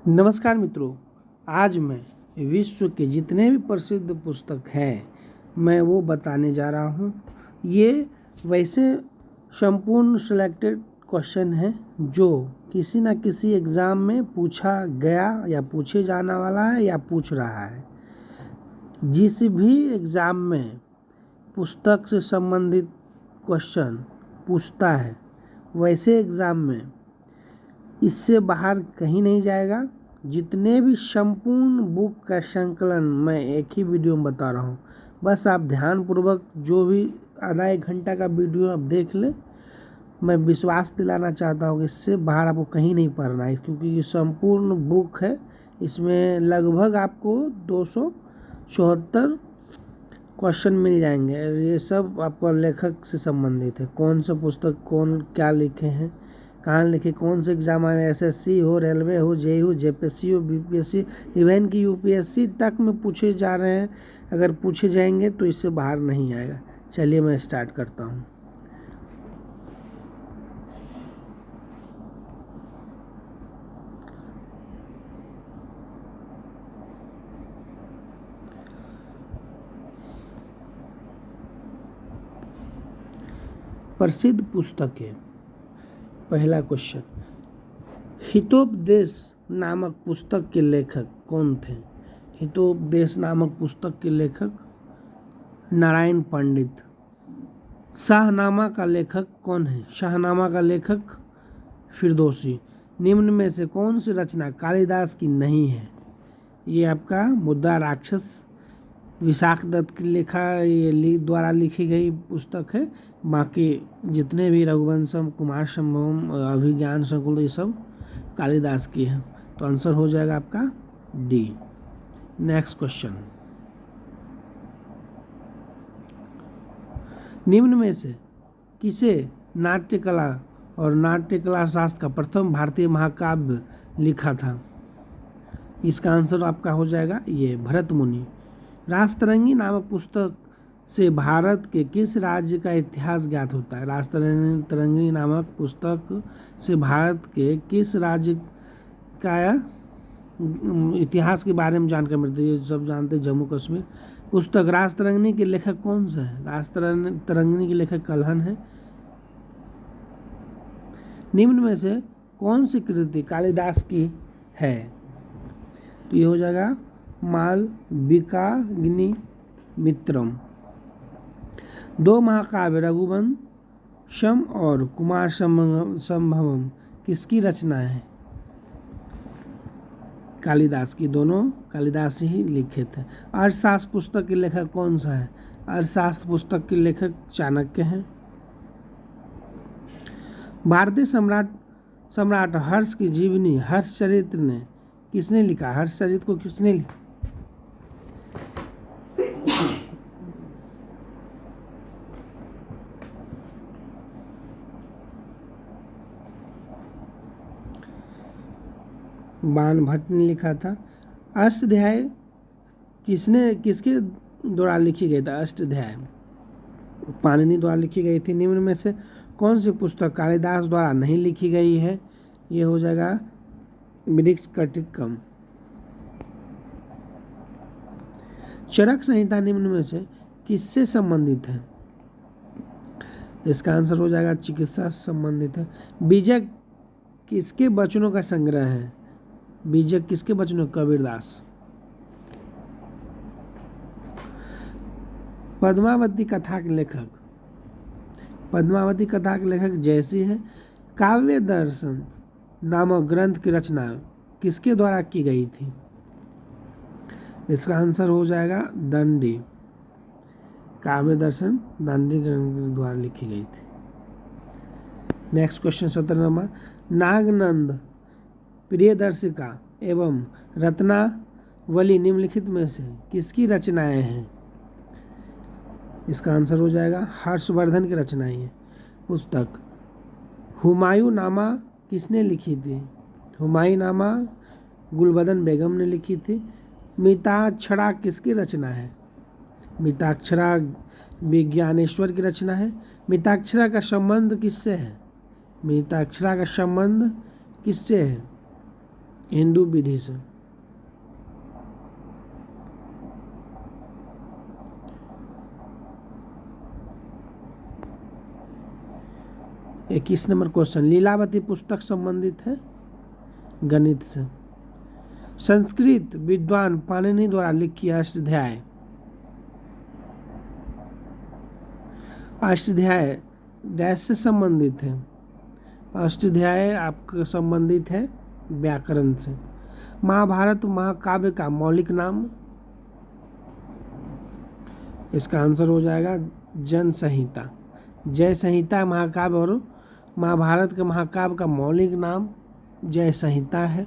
नमस्कार मित्रों, आज मैं विश्व के जितने भी प्रसिद्ध पुस्तक हैं मैं वो बताने जा रहा हूँ। ये वैसे संपूर्ण सिलेक्टेड क्वेश्चन हैं जो किसी न किसी एग्ज़ाम में पूछा गया या पूछे जाने वाला है या पूछ रहा है। जिस भी एग्ज़ाम में पुस्तक से संबंधित क्वेश्चन पूछता है वैसे एग्ज़ाम में इससे बाहर कहीं नहीं जाएगा। जितने भी संपूर्ण बुक का संकलन मैं एक ही वीडियो में बता रहा हूँ, बस आप ध्यानपूर्वक जो भी आधा एक घंटा का वीडियो आप देख लें। मैं विश्वास दिलाना चाहता हूँ कि इससे बाहर आपको कहीं नहीं पढ़ना है, क्योंकि ये संपूर्ण बुक है। इसमें लगभग आपको 274 क्वेश्चन मिल जाएंगे। ये सब आपको लेखक से संबंधित है, कौन सा पुस्तक कौन क्या लिखे हैं, कहाँ लिखे, कौन से एग्ज़ाम आए, एसएससी हो, रेलवे हो, जेईई हो, जेपीएससी हो, बीपीएससी, इवन की यूपीएससी तक में पूछे जा रहे हैं। अगर पूछे जाएंगे तो इससे बाहर नहीं आएगा। चलिए मैं स्टार्ट करता हूँ। प्रसिद्ध पुस्तकें। पहला क्वेश्चन, हितोपदेश नामक पुस्तक के लेखक कौन थे? हितोपदेश नामक पुस्तक के लेखक नारायण पंडित। शाहनामा का लेखक कौन है? शाहनामा का लेखक फिरदौसी। निम्न में से कौन सी रचना कालिदास की नहीं है? ये आपका मुद्दा राक्षस विशाख दत्त की द्वारा लिखी गई पुस्तक है। बाकी जितने भी रघुवंशम, कुमार संभवम, अभिज्ञान संकुल, ये सब कालिदास की है। तो आंसर हो जाएगा आपका डी। नेक्स्ट क्वेश्चन, निम्न में से किसे नाट्यकला और नाट्यकला शास्त्र का प्रथम भारतीय महाकाव्य लिखा था? इसका आंसर आपका हो जाएगा ये भरत मुनि। राजतरंगी नामक पुस्तक से भारत के किस राज्य का इतिहास ज्ञात होता है? राजतरंगी नामक पुस्तक से भारत के किस राज्य का इतिहास के बारे में जानकारी मिलती है? ये सब जानते हैं, जम्मू कश्मीर। पुस्तक राजतरंगिणी के लेखक कौन सा है? राजतरंगिणी के लेखक कल्हण है। निम्न में से कौन सी कृति कालिदास की है? तो ये हो जाएगा मालविकाग्नि मित्रम। दो महाकाव्य रघुवंशम और कुमार संभवम किसकी रचना है? कालिदास की। दोनों कालिदास ही लिखे थे। अर्थशास्त्र पुस्तक के लेखक कौन सा है? अर्थशास्त्र पुस्तक के लेखक चाणक्य हैं। भारतीय सम्राट हर्ष की जीवनी हर्षचरित्र ने किसने लिखा? हर्षचरित्र को किसने लिखा? बाणभट्ट ने लिखा था। अष्टाध्यायी किसके द्वारा लिखी गई था? अष्टाध्यायी पाणिनि द्वारा लिखी गई थी। निम्न में से कौन सी पुस्तक कालिदास द्वारा नहीं लिखी गई है? ये हो जाएगा मृच्छकटिकम। चरक संहिता निम्न में से किससे संबंधित है? इसका आंसर हो जाएगा चिकित्सा से संबंधित है। बीजक किसके वचनों का संग्रह है? बीजक किसके वचनों? कबीरदास। पद्मावती कथा के लेखक? पद्मावती कथा के लेखक जयसी है। काव्य दर्शन नामक ग्रंथ की रचना किसके द्वारा की गई थी? इसका आंसर हो जाएगा दंडी। काव्य दर्शन दंडी ग्रंथ के द्वारा लिखी गई थी। नेक्स्ट क्वेश्चन 17 नंबर, नागनंद, प्रियदर्शिका एवं रत्नावली निम्नलिखित में से किसकी रचनाएं हैं? इसका आंसर हो जाएगा हर्षवर्धन की रचनाएं हैं। पुस्तक हुमायूं नामा किसने लिखी थी? हुमायूं नामा गुलबदन बेगम ने लिखी थी। मिताक्षरा किसकी रचना है? मिताक्षरा विज्ञानेश्वर की रचना है। मिताक्षरा का संबंध किससे है? मिताक्षरा का संबंध किससे है? हिंदू विधि से। इक्कीस नंबर क्वेश्चन, लीलावती पुस्तक संबंधित है गणित से। संस्कृत विद्वान पाणिनि द्वारा लिखी अष्टाध्यायी डैश से संबंधित है। अष्टाध्यायी आपका संबंधित है व्याकरण से। महाभारत महाकाव्य का मौलिक नाम, इसका आंसर हो जाएगा जन संहिता। जय संहिता महाकाव्य और महाभारत के महाकाव्य का मौलिक नाम जय संहिता है।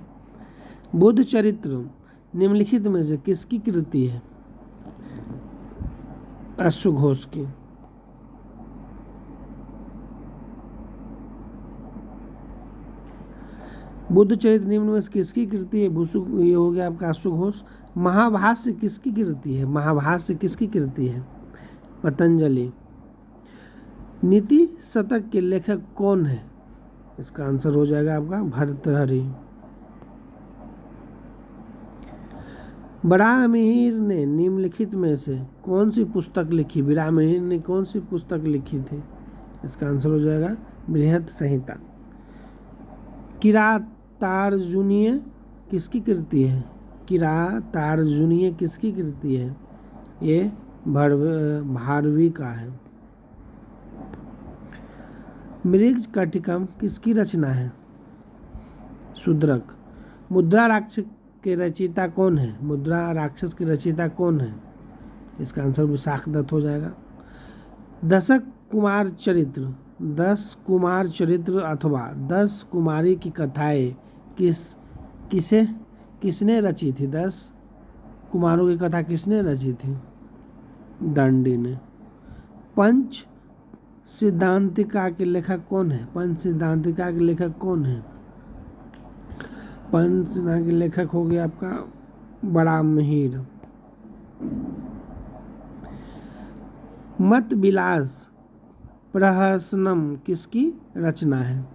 बुद्ध चरित्र निम्नलिखित में से किसकी कृति है? अश्वघोष की। बुद्ध चरित्र निम्न में से किसकी कृति है? ये हो गया आपका अश्वघोष। महाभाष्य किसकी कृति है? महाभाष्य किसकी कृति है? पतंजलि। नीति शतक के लेखक कौन है? इसका आंसर हो जाएगा आपका भर्तृहरि। वराहमिहिर ने निम्नलिखित में से कौन सी पुस्तक लिखी? वराहमिहिर ने कौन सी पुस्तक लिखी थी? इसका आंसर हो जाएगा बृहत संहिता। किरातार्जुनीय किसकी कृति है? किरातार्जुनीय किसकी कृति है? ये भारवी का है। मृगकटिकम किसकी रचना है? शूद्रक। मुद्रा राक्षस के रचयिता कौन है? मुद्रा राक्षस की रचयिता कौन है? इसका आंसर विशाख दत्त हो जाएगा। दशक कुमार चरित्र, 10 कुमार चरित्र अथवा 10 कुमारी की कथाएं किसने रची थी? 10 कुमारों की कथा किसने रची थी? दंडी ने। पंच सिद्धांतिका के लेखक कौन है? पंच सिद्धांतिका के लेखक कौन है? पंच सिद्धांतिका के लेखक हो गया आपका वराहमिहिर। मत विलास प्रहसनम किसकी रचना है?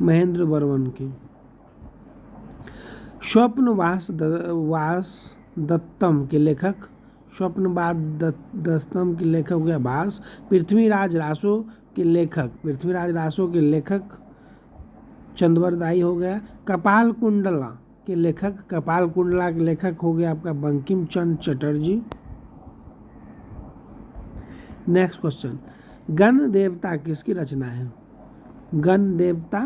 महेंद्र वर्मन की। स्वप्नवास दत्तम के लेखक, स्वप्नवास दत्तम के लेखक हो गया भास। पृथ्वीराज रासो के लेखक चंद्रवरदाई हो गया। कपाल कुंडला के लेखक हो गया आपका बंकिम चंद्र चटर्जी। नेक्स्ट क्वेश्चन, गण देवता किसकी रचना है? गण देवता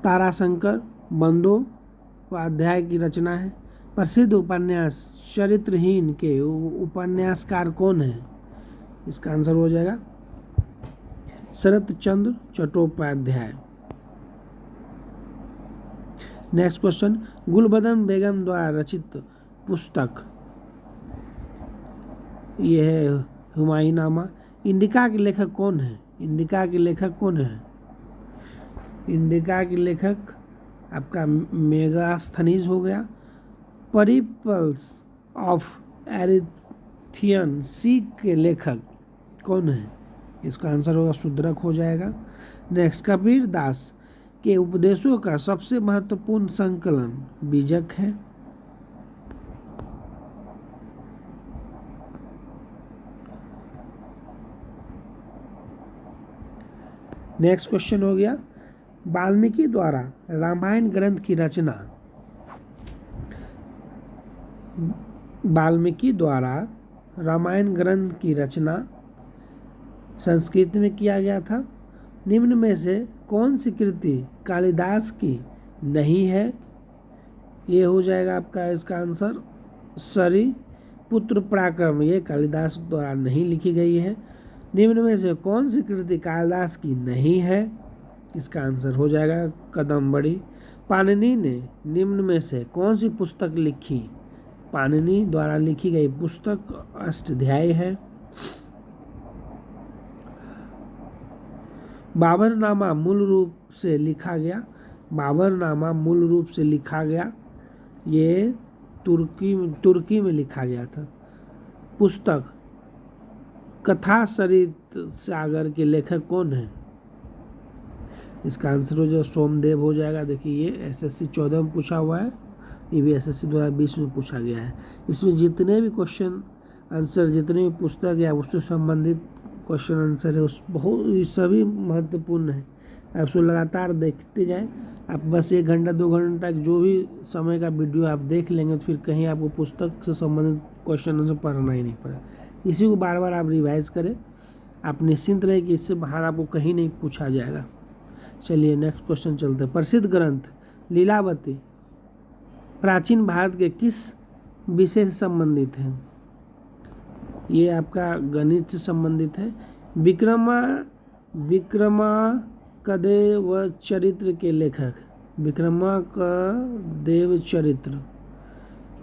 ताराशंकर बंदोपाध्याय की रचना है। प्रसिद्ध उपन्यास चरित्रहीन के उपन्यासकार कौन है? इसका आंसर हो जाएगा शरत चंद्र चट्टोपाध्याय। नेक्स्ट क्वेश्चन, गुलबदन बेगम द्वारा रचित पुस्तक, यह है हुमायूंनामा। इंडिका के लेखक कौन है? इंडिका के लेखक आपका मेगास्थनीज हो गया। परिपल्स ऑफ एरिथियन सी के लेखक कौन है? इसका आंसर होगा शूद्रक हो जाएगा। नेक्स्ट, कबीर दास के उपदेशों का सबसे महत्वपूर्ण संकलन बीजक है। नेक्स्ट क्वेश्चन हो गया, वाल्मीकि द्वारा रामायण ग्रंथ की रचना, वाल्मीकि द्वारा रामायण ग्रंथ की रचना संस्कृत में किया गया था। निम्न में से कौन सी कृति कालिदास की नहीं है? ये हो जाएगा आपका इसका आंसर सरी पुत्र पराक्रम, ये कालिदास द्वारा नहीं लिखी गई है। निम्न में से कौन सी कृति कालिदास की नहीं है? इसका आंसर हो जाएगा कदम्बड़ी। पाणिनि ने निम्न में से कौन सी पुस्तक लिखी? पाणिनि द्वारा लिखी गई पुस्तक अष्टाध्यायी है। बाबरनामा मूल रूप से लिखा गया, ये तुर्की में लिखा गया था। पुस्तक कथा सरित सागर के लेखक कौन है? इसका आंसर हो जाएगा सोमदेव हो जाएगा। देखिए ये SSC 14 में पूछा हुआ है, ये भी SSC 2020 में पूछा गया है। इसमें जितने भी क्वेश्चन आंसर, जितने भी पुस्तक या उससे संबंधित क्वेश्चन आंसर है उस बहुत सभी महत्वपूर्ण है। आप उसको लगातार देखते जाएं। आप बस 1 घंटा 2 घंटा जो भी समय का वीडियो आप देख लेंगे तो फिर कहीं आपको पुस्तक से संबंधित क्वेश्चन आंसर पढ़ना ही नहीं पड़ा। इसी को बार बार आप रिवाइज करें, आप निश्चिंत रहे कि इससे बाहर आपको कहीं नहीं पूछा जाएगा। चलिए नेक्स्ट क्वेश्चन चलते हैं। प्रसिद्ध ग्रंथ लीलावती प्राचीन भारत के किस विषय से संबंधित है? ये आपका गणित से संबंधित है। विक्रमांकदेव चरित्र के लेखक, विक्रमांकदेव चरित्र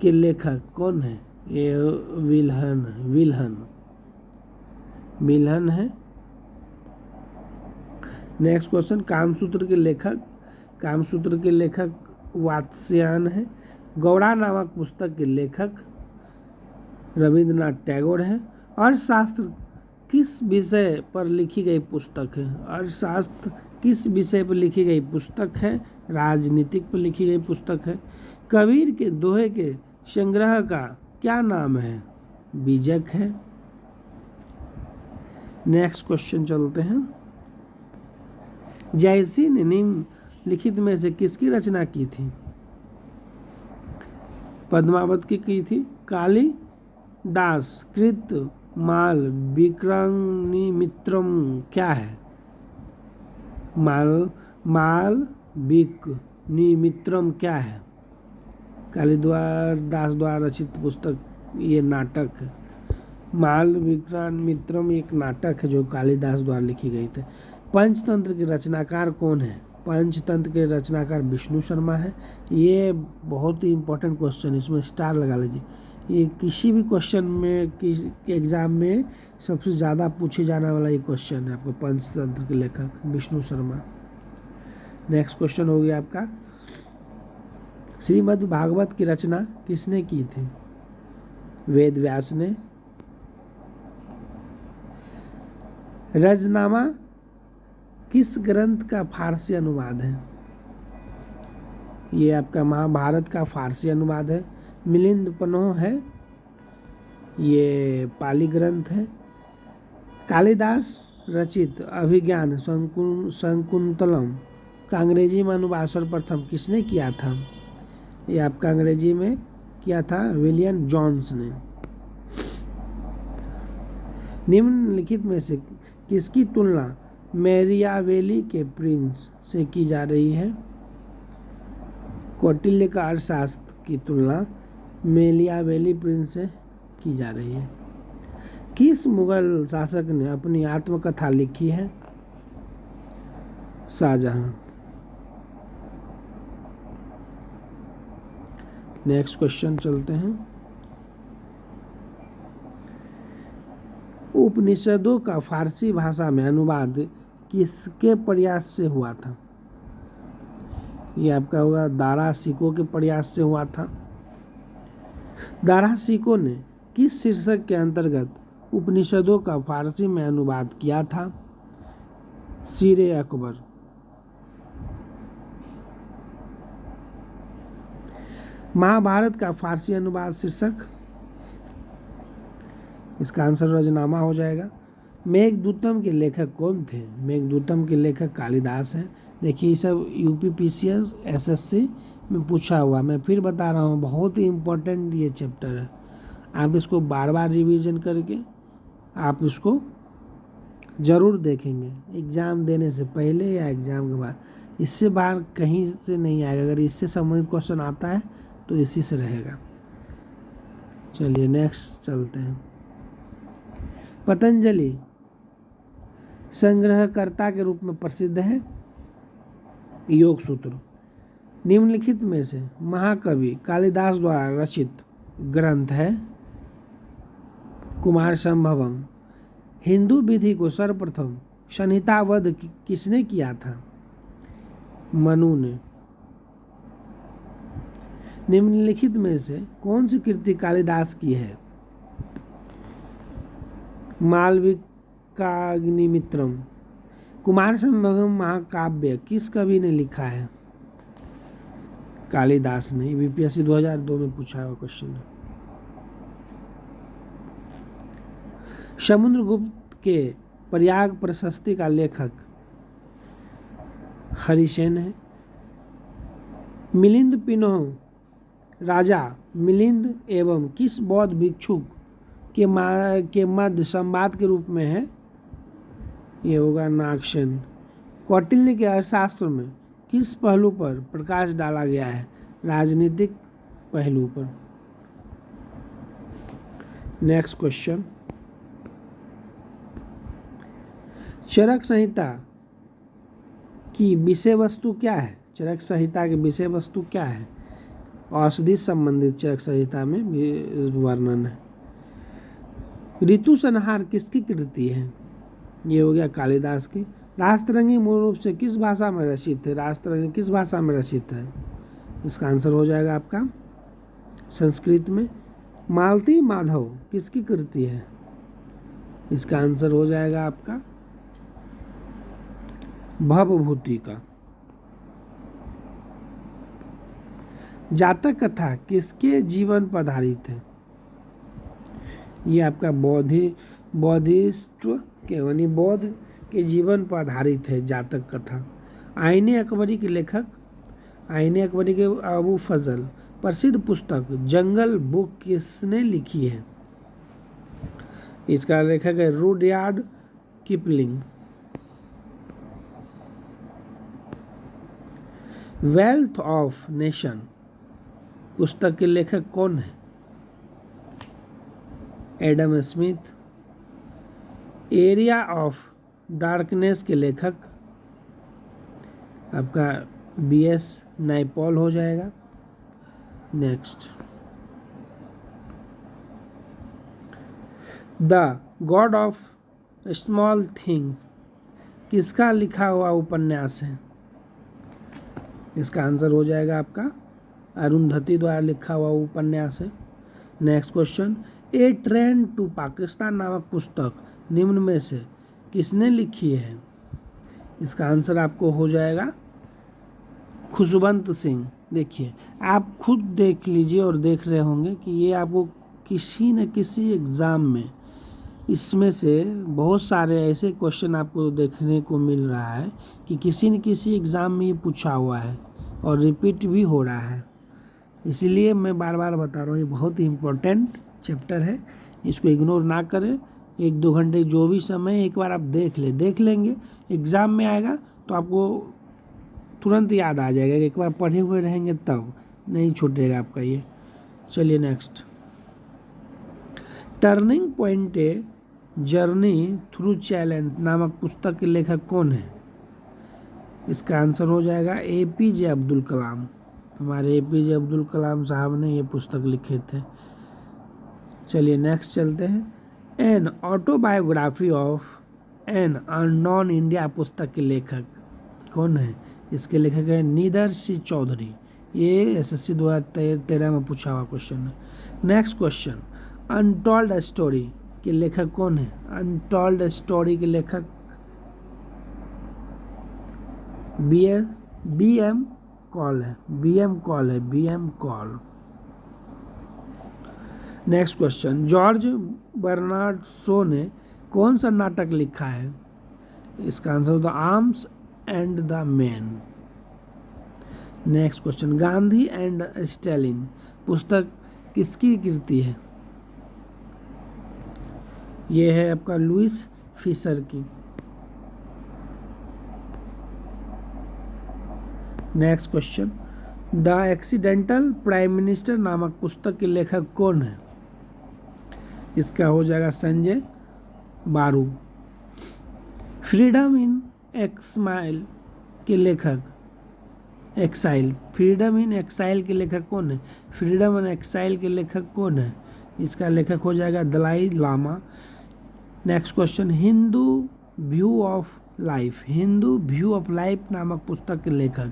के लेखक कौन है? ये विल्हन है। नेक्स्ट क्वेश्चन, कामसूत्र के लेखक वात्स्यायन है। गौड़ा नामक पुस्तक के लेखक रविंद्रनाथ टैगोर है। अर्थशास्त्र किस विषय पर लिखी गई पुस्तक है? अर्थशास्त्र किस विषय पर लिखी गई पुस्तक है? राजनीतिक पर लिखी गई पुस्तक है। कबीर के दोहे के संग्रह का क्या नाम है? बीजक है। नेक्स्ट क्वेश्चन चलते हैं। जयसी ने निम्नलिखित में से किसकी रचना की थी? पद्मावत की थी। कालिदास कृत माल विक्रमित्रम क्या है? माल विक्रमित्रम क्या है? कालिदास द्वारा रचित पुस्तक, ये नाटक है। माल विक्रमित्रम एक नाटक है जो कालिदास द्वारा लिखी गई थी। पंचतंत्र के रचनाकार कौन है? पंचतंत्र के रचनाकार विष्णु शर्मा है। ये बहुत ही इंपॉर्टेंट क्वेश्चन, इसमें स्टार लगा लीजिए। ये किसी भी क्वेश्चन में एग्जाम में सबसे ज़्यादा पूछे जाने वाला ये क्वेश्चन है आपको, पंचतंत्र के लेखक विष्णु शर्मा। नेक्स्ट क्वेश्चन हो गया आपका, श्रीमद् भागवत की रचना किसने की थी? वेद व्यास ने। रजनामा किस ग्रंथ का फारसी अनुवाद है? ये आपका महाभारत का फारसी अनुवाद है। मिलिंद पन्ह है, ये पाली ग्रंथ है। कालिदास रचित अभिज्ञान शकुंतलम का अंग्रेजी में अनुवाद सर्वप्रथम किसने किया था? ये आपका अंग्रेजी में किया था विलियम जोन्स ने। निम्नलिखित में से किसकी तुलना मैकियावेली के प्रिंस से की जा रही है? कौटिल्य का अर्थशास्त्र की तुलना मैकियावेली प्रिंस से की जा रही है। किस मुगल शासक ने अपनी आत्मकथा लिखी है? शाहजहां। नेक्स्ट क्वेश्चन चलते हैं। उपनिषदों का फारसी भाषा में अनुवाद किसके प्रयास से हुआ था? ये आपका होगा दारा सिको के प्रयास से हुआ था। दारा सिको ने किस शीर्षक के अंतर्गत उपनिषदों का फारसी में अनुवाद किया था? सीरे अकबर। महाभारत का फारसी अनुवाद शीर्षक, इसका आंसर रजनामा हो जाएगा। मेघदूतम के लेखक कौन थे? मेघदूतम के लेखक कालिदास हैं। देखिए ये सब UPPCS SSC में पूछा हुआ, मैं फिर बता रहा हूँ, बहुत ही इम्पोर्टेंट ये चैप्टर है। आप इसको बार बार रिवीजन करके आप इसको ज़रूर देखेंगे, एग्ज़ाम देने से पहले या एग्ज़ाम के बाद। इससे बाहर कहीं से नहीं आएगा। अगर इससे संबंधित क्वेश्चन आता है तो इसी से रहेगा। चलिए नेक्स्ट चलते हैं। पतंजलि संग्रहकर्ता के रूप में प्रसिद्ध है। योग सूत्र। निम्नलिखित में से महाकवि कालिदास द्वारा रचित ग्रंथ है कुमार संभवम। हिंदू विधि को सर्वप्रथम संहिताबद्ध किसने किया था? मनु ने। निम्नलिखित में से कौन सी कृति कालिदास की है? मालविकाग्निमित्रम। कुमार संभवम महाकाव्य किस कवि ने लिखा है? कालिदास ने। यूपीएससी 2002 में पूछा हुआ क्वेश्चन है। समुद्रगुप्त के प्रयाग प्रशस्ति का लेखक हरिसेन है। मिलिंद पिनोह राजा मिलिंद एवं किस बौद्ध भिक्षुक के मध्य संवाद के रूप में है? ये होगा नागसेन। कौटिल्य के अर्थशास्त्र में किस पहलू पर प्रकाश डाला गया है? राजनीतिक पहलू पर। नेक्स्ट क्वेश्चन, चरक संहिता की विषय वस्तु क्या है? चरक संहिता की विषय वस्तु क्या है? औषधि संबंधित चरक संहिता में वर्णन है। ऋतु संहार किसकी कृति है? ये हो गया कालिदास की। राजतरंगी मूल रूप से किस भाषा में रचित है? राजतरंगी किस भाषा में रचित है? इसका आंसर हो जाएगा आपका संस्कृत में। मालती माधव किसकी कृति है? इसका आंसर हो जाएगा आपका भवभूति का। जातक कथा किसके जीवन पर आधारित है? ये आपका बौद्धित्व के यानी बौद्ध के जीवन पर आधारित है जातक कथा। आईने अकबरी के लेखक? आईने अकबरी के अबू फजल। प्रसिद्ध पुस्तक जंगल बुक किसने लिखी है? इसका लेखक है Rudyard Kipling. Wealth of nation पुस्तक के लेखक कौन है? Adam Smith. Area of darkness के लेखक आपका बीएस नाइपॉल हो जाएगा। Next, the God of small things किसका लिखा हुआ उपन्यास है? इसका आंसर हो जाएगा आपका अरुंधति द्वारा लिखा हुआ उपन्यास है। Next question, a train to Pakistan नामक पुस्तक निम्न में से किसने लिखी है? इसका आंसर आपको हो जाएगा खुशवंत सिंह। देखिए, आप खुद देख लीजिए और देख रहे होंगे कि ये आपको किसी न किसी एग्ज़ाम में इसमें से बहुत सारे ऐसे क्वेश्चन आपको देखने को मिल रहा है कि किसी न किसी एग्ज़ाम में ये पूछा हुआ है और रिपीट भी हो रहा है। इसीलिए मैं बार बार बता रहा हूँ, ये बहुत ही इम्पोर्टेंट चैप्टर है, इसको इग्नोर ना करें। 1-2 घंटे जो भी समय एक बार आप देख लेंगे, एग्ज़ाम में आएगा तो आपको तुरंत याद आ जाएगा। एक बार पढ़े हुए रहेंगे तब नहीं छूटेगा आपका ये। चलिए next, turning point a journey through challenge नामक पुस्तक के लेखक कौन है? इसका आंसर हो जाएगा एपीजे अब्दुल कलाम। हमारे एपीजे अब्दुल कलाम साहब ने ये पुस्तक लिखे थे। चलिए नेक्स्ट चलते हैं, an autobiography of an unknown India पुस्तक के लेखक कौन है? इसके लेखक है नीदर सी चौधरी। ये एसएससी 2013 में पूछा हुआ क्वेश्चन है। नेक्स्ट क्वेश्चन, अनटोल्ड स्टोरी के लेखक कौन है? अनटोल्ड स्टोरी के लेखक बीएम कॉल है। B M Kaul. Next question, George Bernard Shaw ने कौन सा नाटक लिखा है? इसका answer the arms and the man. Next question, Gandhi and Stalin पुस्तक किसकी कृति है? ये है आपका लुइस फिशर की। Next question, the accidental prime minister नामक पुस्तक के लेखक कौन है? इसका हो जाएगा संजय बारू। फ्रीडम इन एक्साइल के लेखक फ्रीडम इन एक्साइल के लेखक कौन है? फ्रीडम इन एक्साइल के लेखक कौन है? इसका लेखक हो जाएगा Dalai Lama. Next question, Hindu view of life नामक पुस्तक के लेखक,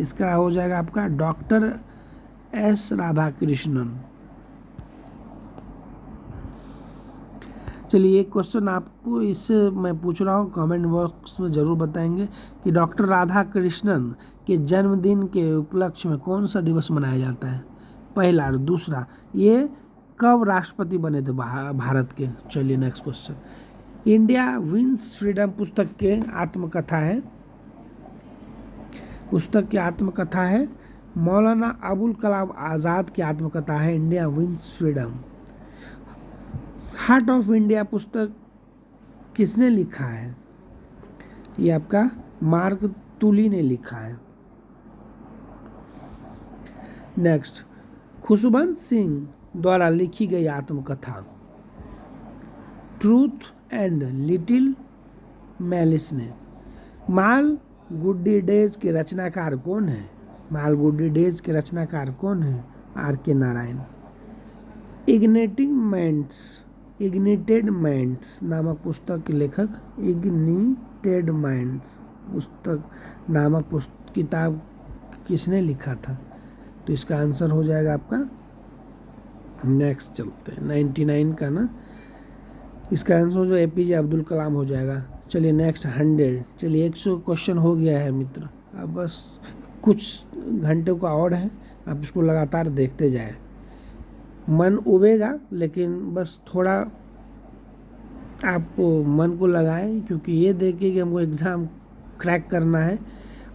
इसका हो जाएगा आपका डॉक्टर एस राधाकृष्णन। चलिए एक क्वेश्चन आपको इससे मैं पूछ रहा हूँ, कमेंट बॉक्स में ज़रूर बताएंगे कि डॉक्टर राधा कृष्णन के जन्मदिन के उपलक्ष्य में कौन सा दिवस मनाया जाता है? पहला और दूसरा, ये कब राष्ट्रपति बने थे भारत के? चलिए next question, India wins freedom पुस्तक के आत्मकथा है, पुस्तक की आत्मकथा है मौलाना अबुल कलाम आज़ाद की आत्मकथा है India wins freedom. Heart of India पुस्तक किसने लिखा है? ये आपका मार्क तुली ने लिखा है। नेक्स्ट, खुशवंत सिंह द्वारा लिखी गई आत्मकथा ट्रूथ एंड लिटिल मैलिस ने। माल गुड्डी डेज के रचनाकार कौन है? माल गुड्डी डेज के रचनाकार कौन है? R.K. नारायण। इग्निटेड माइंड्स नामक पुस्तक के लेखक, इग्निटेड माइंड्स पुस्तक नामक किताब किसने लिखा था? तो इसका आंसर हो जाएगा आपका, नेक्स्ट चलते हैं 99 का ना, इसका आंसर जो APJ अब्दुल कलाम हो जाएगा। चलिए नेक्स्ट 100, चलिए 100 क्वेश्चन हो गया है मित्र, अब बस कुछ घंटों का और है, आप इसको लगातार देखते जाएं, मन उबेगा लेकिन बस थोड़ा आप मन को लगाएं, क्योंकि ये देखिए कि हमको एग्ज़ाम क्रैक करना है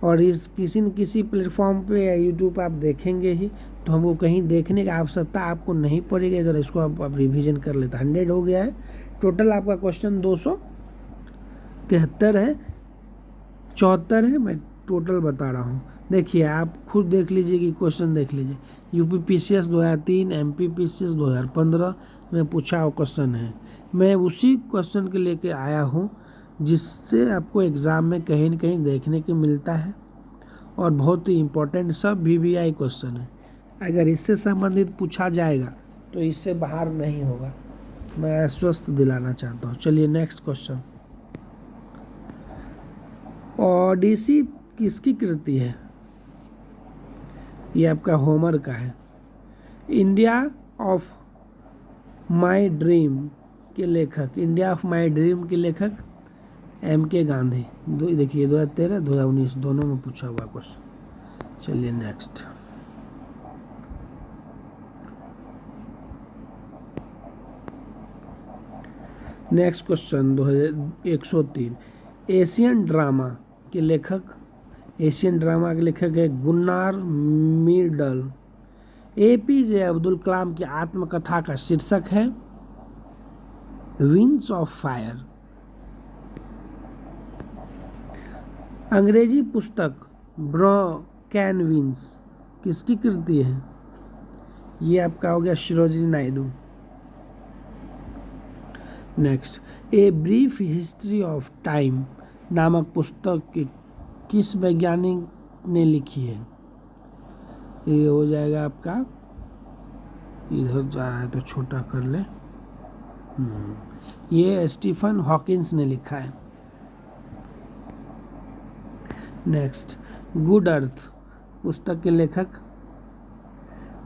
और इस किसी न किसी प्लेटफॉर्म पे या यूट्यूब आप देखेंगे ही, तो हमको कहीं देखने की आवश्यकता आपको नहीं पड़ेगी अगर इसको आप रिवीजन कर लेते। 100 हो गया है टोटल, आपका क्वेश्चन 273 है, 74 है, मैं टोटल बता रहा हूँ। देखिए आप खुद देख लीजिए कि क्वेश्चन देख लीजिए, UPPCS 2003, MPPCS 2015 में पूछा हुआ क्वेश्चन है, मैं उसी क्वेश्चन के लेके आया हूँ जिससे आपको एग्ज़ाम में कहीं न कहीं देखने को मिलता है और बहुत ही इम्पोर्टेंट सब VVI क्वेश्चन है। अगर इससे संबंधित पूछा जाएगा तो इससे बाहर नहीं होगा, मैं आश्वस्त दिलाना चाहता हूँ। चलिए नेक्स्ट क्वेश्चन, ओडिसी किसकी कृति है? ये आपका होमर का है। इंडिया ऑफ माई ड्रीम के लेखक, इंडिया ऑफ माई ड्रीम के लेखक MK गांधी। देखिए 2013 2019 दोनों में पूछा हुआ क्वेश्चन। चलिए next, next question 2103, Asian drama के लेखक, एशियन ड्रामा के लेखक है Gunnar Myrdal. APJ Abdul Kalam की आत्मकथा का शीर्षक है विंग्स ऑफ फायर। अंग्रेजी पुस्तक ब्रो कैन विंस किसकी कृति है? ये आपका हो गया Sarojini Naidu. Next, a brief history of time नामक पुस्तक किस वैज्ञानिक ने लिखी है? ये हो जाएगा आपका, इधर जा रहा है तो छोटा कर ले, ये स्टीफन हॉकिंस ने लिखा है। नेक्स्ट, गुड अर्थ पुस्तक के लेखक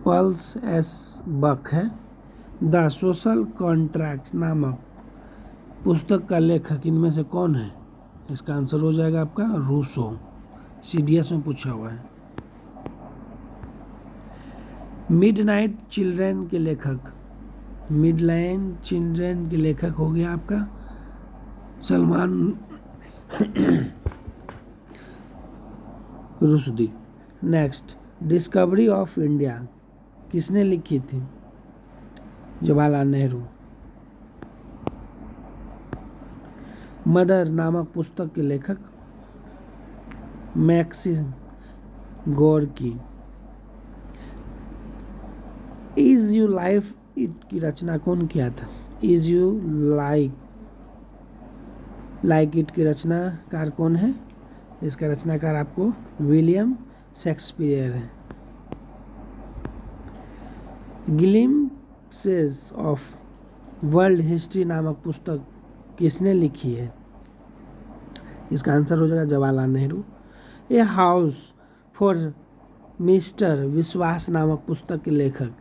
पल्स S बक है। द सोशल कॉन्ट्रैक्ट नामक पुस्तक का लेखक इनमें से कौन है? इसका आंसर हो जाएगा आपका रूसो, CDS में पूछा हुआ है। मिडनाइट चिल्ड्रेन के लेखक, मिडनाइट चिल्ड्रेन के लेखक हो गया आपका Salman Rushdie. Next, discovery of India किसने लिखी थी? जवाहरलाल नेहरू। मदर नामक पुस्तक के लेखक Maxim Gorky. As you like it की रचना कौन किया था? इज यू लाइक इट की रचनाकार कौन है? इसका रचनाकार आपको विलियम शेक्सपियर है। ग्लिम्प्सेस ऑफ वर्ल्ड हिस्ट्री नामक पुस्तक किसने लिखी है? इसका आंसर हो जाएगा Jawaharlal Nehru. A house for mister विश्वास नामक पुस्तक के लेखक,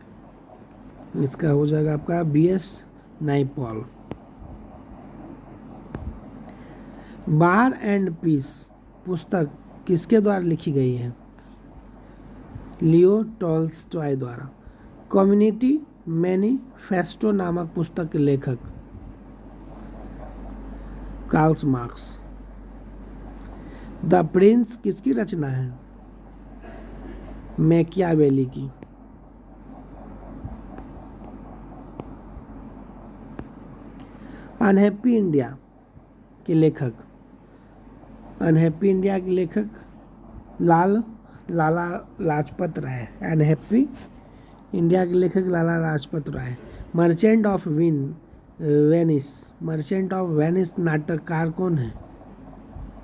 इसका हो जाएगा आपका BS Naipaul. War and peace पुस्तक किसके द्वारा लिखी गई है? लियो टॉल्स्टॉय द्वारा। कम्युनिटी मैनिफेस्टो नामक पुस्तक के लेखक? Karl Marx. द प्रिंस किसकी रचना है? मैकियावेली की। अनहैप्पी इंडिया के लेखक? अनहैप्पी इंडिया के लेखक लाला लाजपत राय। अनहैप्पी इंडिया के लेखक Lala Lajpat Rai. Merchant of Venice. Merchant of Venice नाटककार कौन है?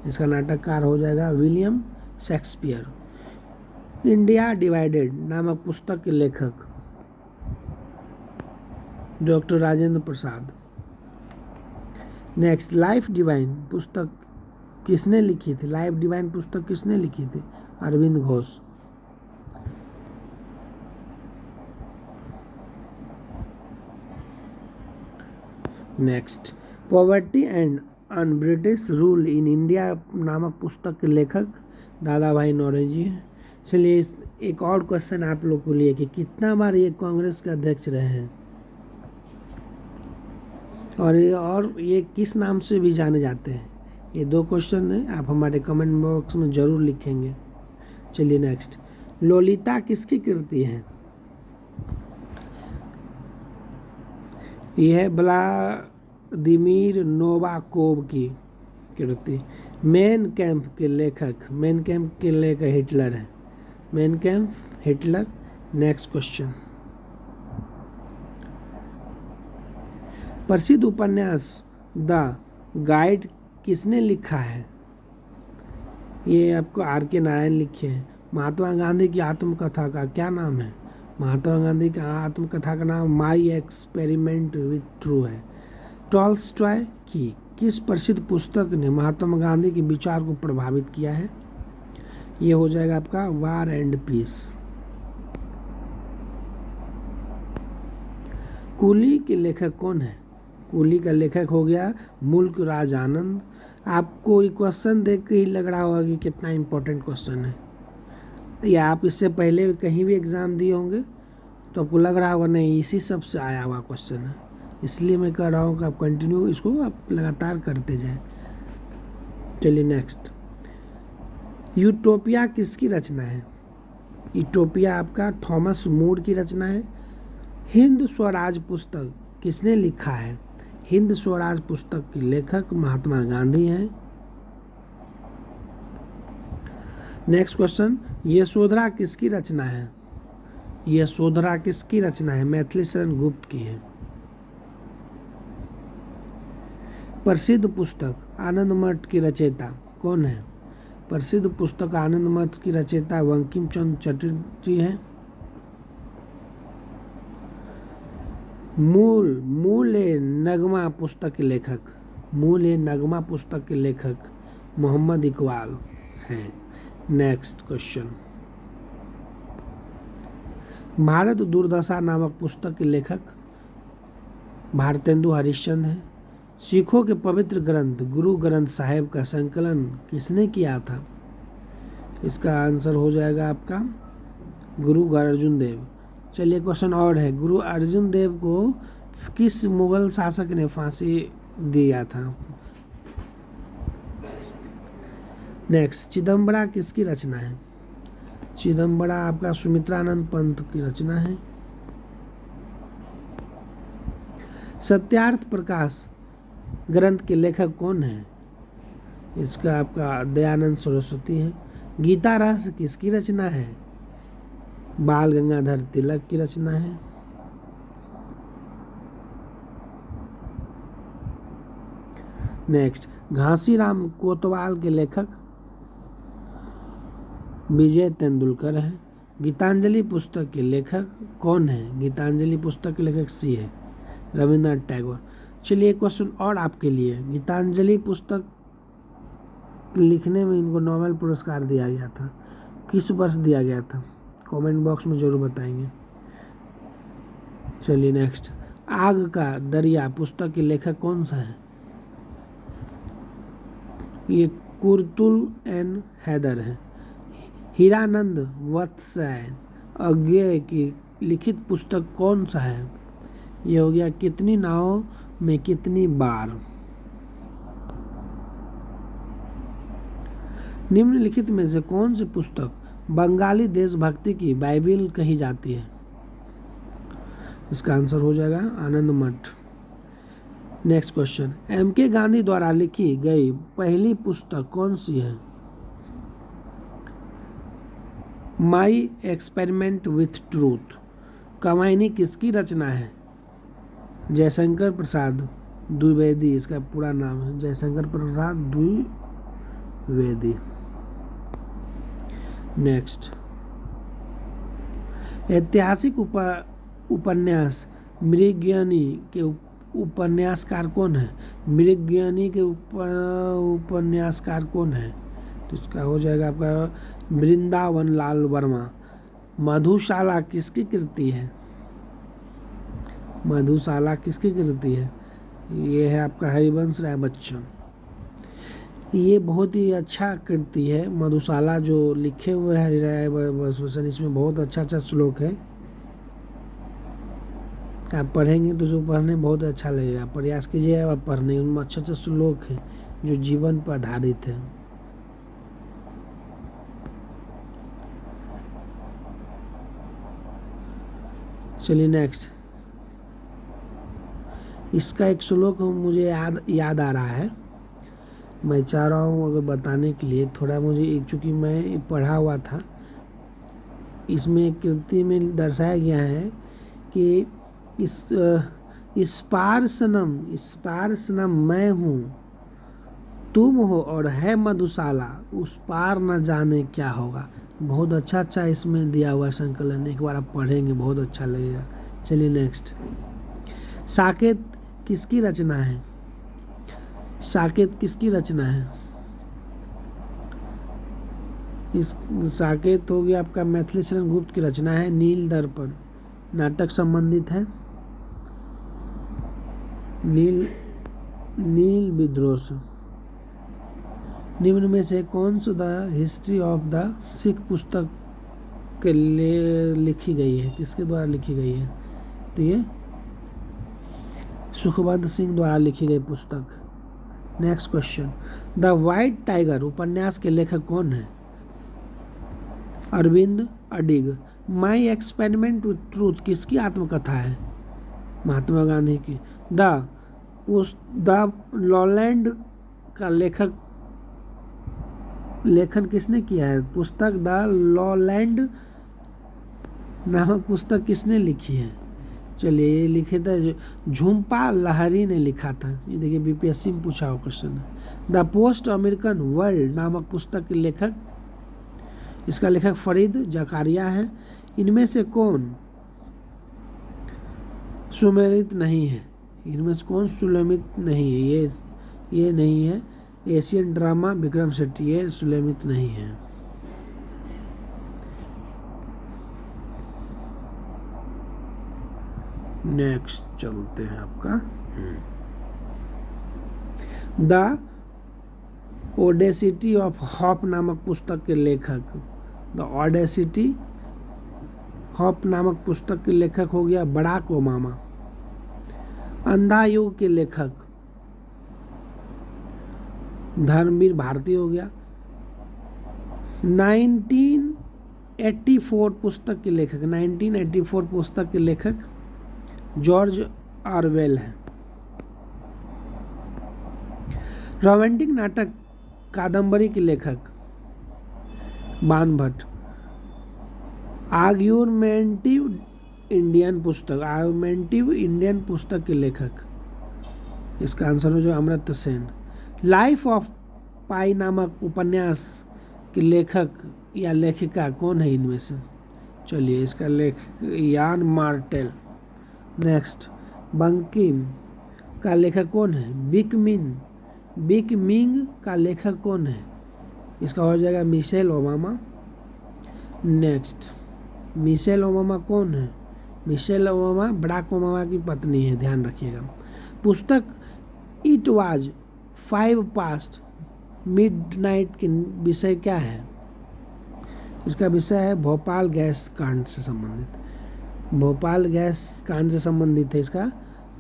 इसका नाटककार हो जाएगा विलियम शेक्सपियर। इंडिया डिवाइडेड नामक पुस्तक के लेखक? Doctor Rajendra Prasad. Next, life divine पुस्तक किसने लिखी थी? लाइफ डिवाइन पुस्तक किसने लिखी थी? Arvind Ghosh. Next, poverty and un British rule in India नामक पुस्तक के लेखक दादा भाई नौरोजी हैं। चलिए एक और क्वेश्चन आप लोग को लिए कि कितना बार ये कांग्रेस के अध्यक्ष रहे हैं और ये किस नाम से भी जाने जाते हैं? ये दो क्वेश्चन हैं, आप हमारे कमेंट बॉक्स में ज़रूर लिखेंगे। चलिए नेक्स्ट, लोलिता किसकी कृति है? यह है व्लादिमीर नोवाकोव की कृति। मेन कैम्प के लेखक? मेन कैम्प के लेखक हिटलर है। Main camp Hitler. Next question, प्रसिद्ध उपन्यास द गाइड किसने लिखा है? ये आपको R.K. नारायण लिखे हैं। महात्मा गांधी की आत्मकथा का क्या नाम है? महात्मा गांधी की आत्मकथा का नाम माई एक्सपेरिमेंट विथ ट्रू है। टॉल्स्टॉय की किस प्रसिद्ध पुस्तक ने महात्मा गांधी के विचार को प्रभावित किया है? ये हो जाएगा आपका वार एंड पीस। कूली के लेखक कौन है? कूली का लेखक हो गया मुल्क राज आनंद। आपको ये क्वेश्चन देख के ही लग रहा होगा कि कितना इम्पोर्टेंट क्वेश्चन है, या आप इससे पहले भी कहीं भी एग्ज़ाम दिए होंगे तो आपको लग रहा होगा नहीं इसी सब से आया हुआ क्वेश्चन है। इसलिए मैं कह रहा हूँ कि आप कंटिन्यू इसको आप लगातार करते जाएं। चलिए नेक्स्ट, यूटोपिया किसकी रचना है? यूटोपिया आपका थॉमस मूर की रचना है। हिंद स्वराज पुस्तक किसने लिखा है? हिंद स्वराज पुस्तक के लेखक महात्मा गांधी हैं। नेक्स्ट क्वेश्चन, यशोधरा किसकी रचना है? यशोधरा किसकी रचना है? मैथिली शरण गुप्त की है। प्रसिद्ध पुस्तक आनंद मठ की रचयिता कौन है? प्रसिद्ध पुस्तक आनंद मठ की रचयिता बंकिम चंद्र चटर्जी है। मूल नगमा पुस्तक के लेखक? मूल नगमा पुस्तक के लेखक मोहम्मद इकबाल हैं। नेक्स्ट क्वेश्चन, भारत दुर्दशा नामक पुस्तक के लेखक भारतेंदु हरिश्चंद्र हैं। सिखों के पवित्र ग्रंथ गुरु ग्रंथ साहिब का संकलन किसने किया था? इसका आंसर हो जाएगा आपका गुरु अर्जुन देव। चलिए क्वेश्चन और है, गुरु अर्जुन देव को किस मुगल शासक ने फांसी दिया था? नेक्स्ट, चिदम्बरा किसकी रचना है? चिदम्बरा आपका सुमित्रानंद पंत की रचना है। सत्यार्थ प्रकाश ग्रंथ के लेखक कौन है? इसका आपका दयानंद सरस्वती है। गीता रहस्य किसकी रचना है? बाल गंगाधर तिलक की रचना है। नेक्स्ट, घासीराम कोतवाल के लेखक विजय तेंदुलकर है। गीतांजलि पुस्तक के लेखक कौन है? गीतांजलि पुस्तक के लेखक सी है रविंद्रनाथ टैगोर। चलिए क्वेश्चन और आपके लिए, गीतांजलि पुस्तक लिखने में इनको नोबेल पुरस्कार दिया गया था, किस वर्ष दिया गया था? कमेंट बॉक्स में जरूर बताएंगे। चलिए नेक्स्ट, आग का दरिया पुस्तक के लेखक कौन सा है? ये कुर्तुल एन हैदर है। हीरानंद वत्सयायन अज्ञेय की लिखित पुस्तक कौन सा है? ये हो गया कितनी नावों में कितनी बार। निम्नलिखित में से कौन सी पुस्तक बंगाली देशभक्ति की बाइबिल कही जाती है? इसका आंसर हो जाएगा आनंद मठ। Next question, MK. गांधी द्वारा लिखी गई पहली पुस्तक कौन सी है? My experiment with truth. Kamayani किसकी रचना है? जयशंकर प्रसाद द्विवेदी, इसका पूरा नाम है जयशंकर प्रसाद द्विवेदी। नेक्स्ट, ऐतिहासिक उपन्यास मृगयानी के उपन्यासकार कौन है? मृगयानी के उपन्यासकार कौन है? तो इसका हो जाएगा आपका वृंदावन लाल वर्मा। मधुशाला किसकी कृति है? मधुशाला किसकी कृति है? ये है आपका हरिवंश राय बच्चन। ये बहुत ही अच्छा कृति है मधुशाला जो लिखे हुए हैं हरिराय बच्चन। इसमें बहुत अच्छा श्लोक है, आप पढ़ेंगे तो उसको पढ़ने बहुत अच्छा लगेगा। प्रयास कीजिए आप पढ़ने, उनमें अच्छे श्लोक हैं जो जीवन पर आधारित है। चलिए नेक्स्ट, इसका एक श्लोक मुझे याद आ रहा है, मैं चाह रहा हूँ अगर बताने के लिए थोड़ा मुझे, चूँकि मैं पढ़ा हुआ था। इसमें कृति में दर्शाया गया है कि इस पार सनम मैं हूँ, तुम हो और है मधुशाला, उस पार न जाने क्या होगा। बहुत अच्छा इसमें दिया हुआ संकलन, एक बार आप पढ़ेंगे बहुत अच्छा लगेगा। चलिए नेक्स्ट, साकेत किसकी रचना है? साकेत किसकी रचना है? इस साकेत हो गया आपका मैथिली शरण गुप्त की रचना है। नील दर्पण नाटक संबंधित है। नील विद्रोह से। निम्न में से कौन सा the history of the Sikh पुस्तक के लिए लिखी गई है? किसके द्वारा लिखी गई है? तो ये सुखवंत सिंह द्वारा लिखी गई पुस्तक। Next question, the white tiger उपन्यास के लेखक कौन है? अरविंद अडिग। माई एक्सपेरिमेंट विथ ट्रूथ किसकी आत्मकथा है? महात्मा गांधी की। द लॉलैंड का लेखन किसने किया है? पुस्तक द लॉलैंड नामक पुस्तक किसने लिखी है? चलिए, ये लिखे थे झुम्पा लाहिरी ने लिखा था। ये देखिए बीपीएससी में पूछा हुआ क्वेश्चन है। द पोस्ट अमेरिकन वर्ल्ड नामक पुस्तक के लेखक, इसका लेखक फरीद जकारिया है। इनमें से कौन सुमेलित नहीं है? इनमें से कौन सुलेमित नहीं है? ये नहीं है। एशियन ड्रामा विक्रम शेट्टी, ये सुलेमित नहीं है। नेक्स्ट चलते हैं आपका द ओडेसिटी ऑफ हॉप नामक पुस्तक के लेखक। द ओडेसिटी हॉप नामक पुस्तक के लेखक हो गया बराक ओबामा। अंधा युग के लेखक धर्मवीर भारती हो गया। 1984 पुस्तक के लेखक, 1984 पुस्तक के लेखक जॉर्ज ऑरवेल है। रोमांटिक नाटक कादम्बरी के लेखक बाणभट्ट। आर्ग्यूमेंटिव इंडियन पुस्तक के लेखक, इसका आंसर हो जो अमर्त्य सेन। लाइफ ऑफ पाई नामक उपन्यास के लेखक या लेखिका कौन है इनमें से? चलिए, इसका लेखक यान मार्टेल। नेक्स्ट, बंकिम का लेखक कौन है? बिक मिंग का लेखक कौन है? इसका हो जाएगा Michelle Obama. Next, Michelle Obama कौन है? मिशेल ओबामा बराक ओबामा की पत्नी है, ध्यान रखिएगा। पुस्तक इट वाज 5 पास्ट मिडनाइट के विषय क्या है? इसका विषय है भोपाल गैस कांड से संबंधित। भोपाल गैस कांड से संबंधित है इसका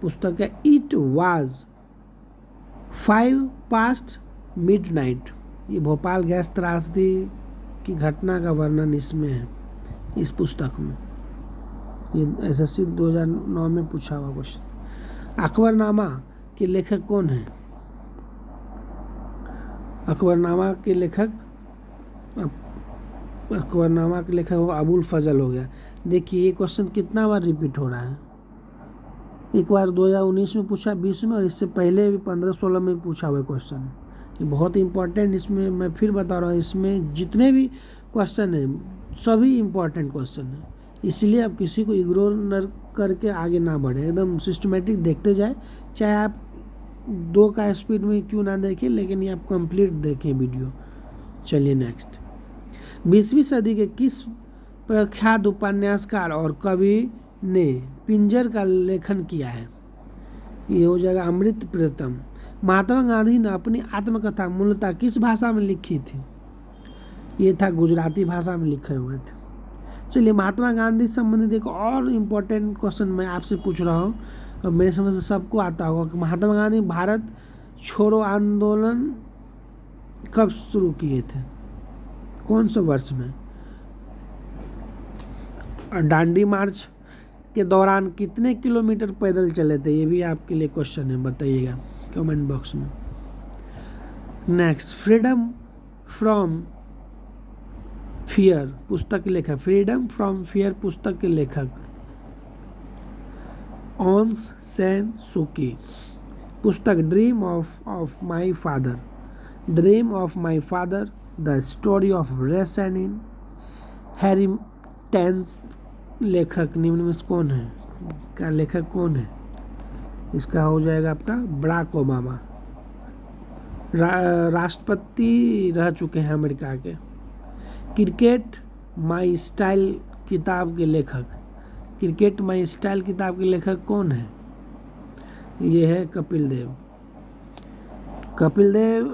पुस्तक है। It was 5 past midnight। ये भोपाल गैस त्रासदी की घटना का वर्णन इसमें है, इस पुस्तक में। ये SSC 2009 में पूछा हुआ क्वेश्चन। अकबरनामा के लेखक कौन है? अकबरनामा के लेखक हो अबुल फजल हो गया। देखिए ये क्वेश्चन कितना बार रिपीट हो रहा है। एक बार 2019 में पूछा, 20 में, और इससे पहले भी 15-16 में पूछा हुआ क्वेश्चन। ये बहुत इंपॉर्टेंट, इसमें मैं फिर बता रहा हूँ, इसमें जितने भी क्वेश्चन हैं सभी इंपॉर्टेंट क्वेश्चन हैं। इसलिए आप किसी को इग्नोर न करके आगे ना बढ़े, एकदम सिस्टमेटिक देखते जाए। चाहे आप 2 का स्पीड में क्यों ना देखें, लेकिन ये आप कंप्लीट देखें वीडियो। चलिए नेक्स्ट। 20वीं सदी के किस प्रख्यात उपन्यासकार और कवि ने पिंजर का लेखन किया है? ये हो जाएगा अमृत प्रीतम। महात्मा गांधी ने अपनी आत्मकथा मूलतः किस भाषा में लिखी थी? ये था गुजराती भाषा में लिखे हुए थे। चलिए महात्मा गांधी से संबंधित एक और इम्पोर्टेंट क्वेश्चन मैं आपसे पूछ रहा हूँ, और मेरे समझ से सबको आता होगा कि महात्मा गांधी भारत छोड़ो आंदोलन कब शुरू किए थे, कौन से वर्ष में? और दांडी मार्च के दौरान कितने किलोमीटर पैदल चले थे? ये भी आपके लिए क्वेश्चन है, बताइएगा कमेंट बॉक्स में। नेक्स्ट, फ्रीडम फ्रॉम फियर पुस्तक के लेखक। फ्रीडम फ्रॉम फियर पुस्तक के लेखक ऑन्स सैन सुकी। पुस्तक dream of my father. Dream of my father, the story of रेसेनिन, हैरी टेंस। लेखक निम्न में से कौन है? का लेखक कौन है? इसका हो जाएगा आपका बराक ओबामा। राष्ट्रपति रह चुके हैं अमेरिका के। क्रिकेट माई स्टाइल किताब के लेखक। क्रिकेट माई स्टाइल किताब के लेखक कौन है? ये है कपिल देव। कपिल देव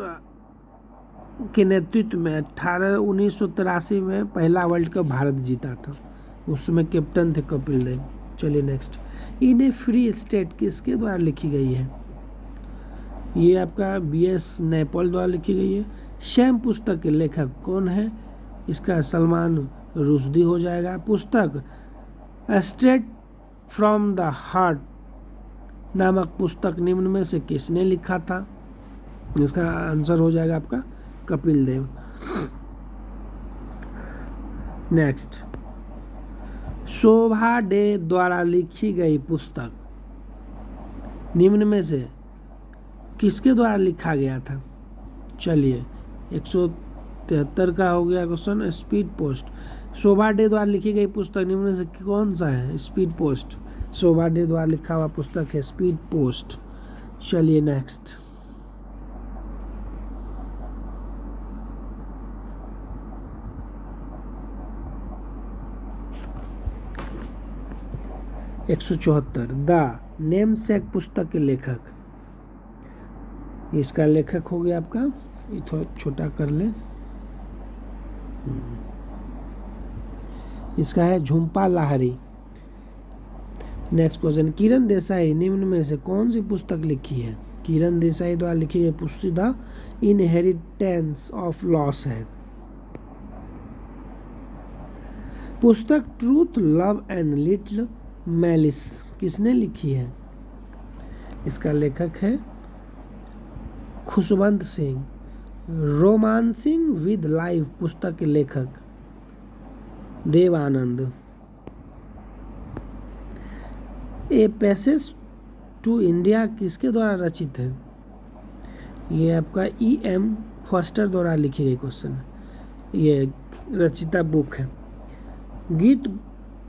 के नेतृत्व में 1983 में पहला वर्ल्ड कप भारत जीता था, उसमें कैप्टन थे कपिल देव। चलिए नेक्स्ट। इन ए फ्री स्टेट किसके द्वारा लिखी गई है? ये आपका BS नैपॉल द्वारा लिखी गई है। शैम पुस्तक के लेखक कौन है? इसका सलमान रुश्दी हो जाएगा। पुस्तक स्ट्रेट फ्रॉम द हार्ट नामक पुस्तक निम्न में से किसने लिखा था? इसका आंसर हो जाएगा आपका कपिल देव। नेक्स्ट, शोभा डे द्वारा लिखी गई पुस्तक निम्न में से किसके द्वारा लिखा गया था? चलिए 173 का हो गया question. Speed post. Shobha De द्वारा लिखी गई पुस्तक निम्न में से कौन सा है? Speed post. शोभा डे द्वारा लिखा हुआ पुस्तक है स्पीड पोस्ट। चलिए नेक्स्ट। एक 174 द नेमसेक पुस्तक के लेखक। इसका लेखक हो गया आपका, ये थोड़ा छोटा कर ले, इसका है झुम्पा लाहिरी। नेक्स्ट क्वेश्चन, किरण देसाई निम्न में से कौन सी पुस्तक लिखी है? किरण देसाई द्वारा लिखी गई पुस्तक द इनहेरिटेंस ऑफ लॉस है। पुस्तक truth love and little malice किसने लिखी है? इसका लेखक है Khushwant Singh. Romancing with life पुस्तक के लेखक Dev Anand. A passage to India किसके द्वारा रचित है? ये आपका EM फॉस्टर द्वारा लिखी गई क्वेश्चन है, ये रचिता बुक है।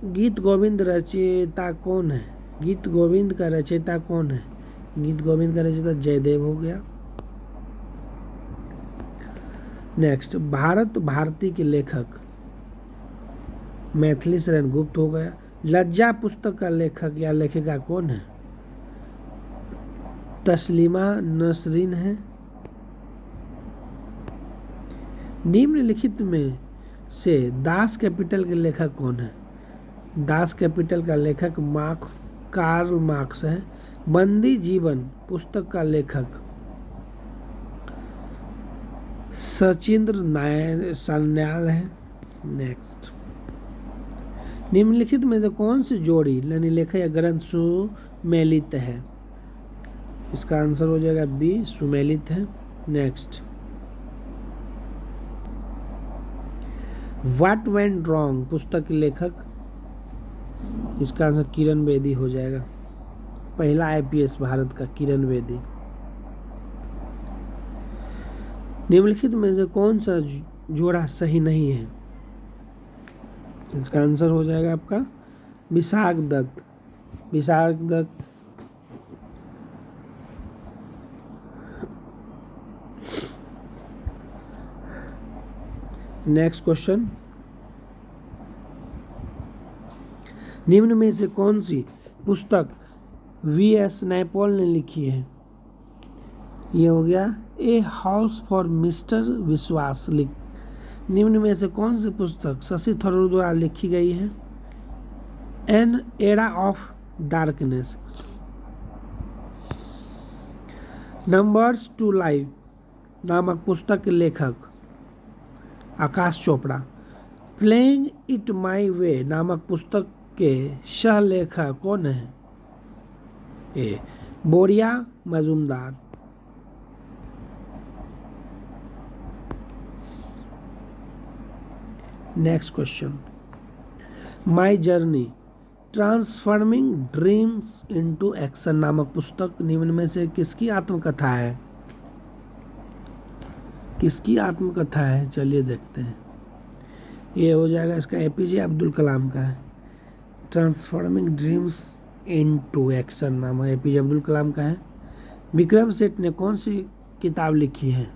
गीत गोविंद रचयिता कौन है? गीत गोविंद का रचयिता कौन है? गीत गोविंद का रचयिता जयदेव हो गया। नेक्स्ट, भारत भारती के लेखक मैथिली शरण गुप्त हो गया। लज्जा पुस्तक का लेखक या लेखिका कौन है? तस्लीमा नसरीन है। निम्नलिखित में से दास कैपिटल के लेखक कौन है? दास कैपिटल का लेखक कार्ल मार्क्स है। बंदी जीवन पुस्तक का लेखक सचिंद्र सान्याल है। नेक्स्ट, निम्नलिखित में से कौन सी जोड़ी यानी लेखक या ग्रंथ सुमेलित है? इसका आंसर हो जाएगा बी, सुमेलित है। नेक्स्ट, व्हाट वेंट रॉन्ग पुस्तक के लेखक? इसका आंसर किरण बेदी हो जाएगा। पहला आईपीएस भारत का किरण बेदी। निम्नलिखित में से कौन सा जोड़ा सही नहीं है? इसका आंसर हो जाएगा आपका विशाख दत्त। विशाख दत्त नेक्स्ट क्वेश्चन, निम्न में से कौन सी पुस्तक वी.एस. नैपॉल ने लिखी है? ये हो गया ए हाउस फॉर मिस्टर विश्वास। निम्न में से कौन सी पुस्तक शशि थरूर द्वारा लिखी गई है? An era of darkness. Numbers to life नामक पुस्तक के लेखक Akash Chopra. Playing it my way नामक पुस्तक के सह लेखक कौन है? A Boria Majumdar. Next question, my journey transforming dreams into action नामक पुस्तक निम्न में से किसकी आत्मकथा है? किसकी आत्मकथा है? चलिए देखते हैं। ये हो जाएगा इसका एपीजे अब्दुल कलाम का है। ट्रांसफॉर्मिंग ड्रीम्स इनटू एक्शन नाम एपीजे अब्दुल कलाम का है। विक्रम सेठ ने कौन सी किताब लिखी है?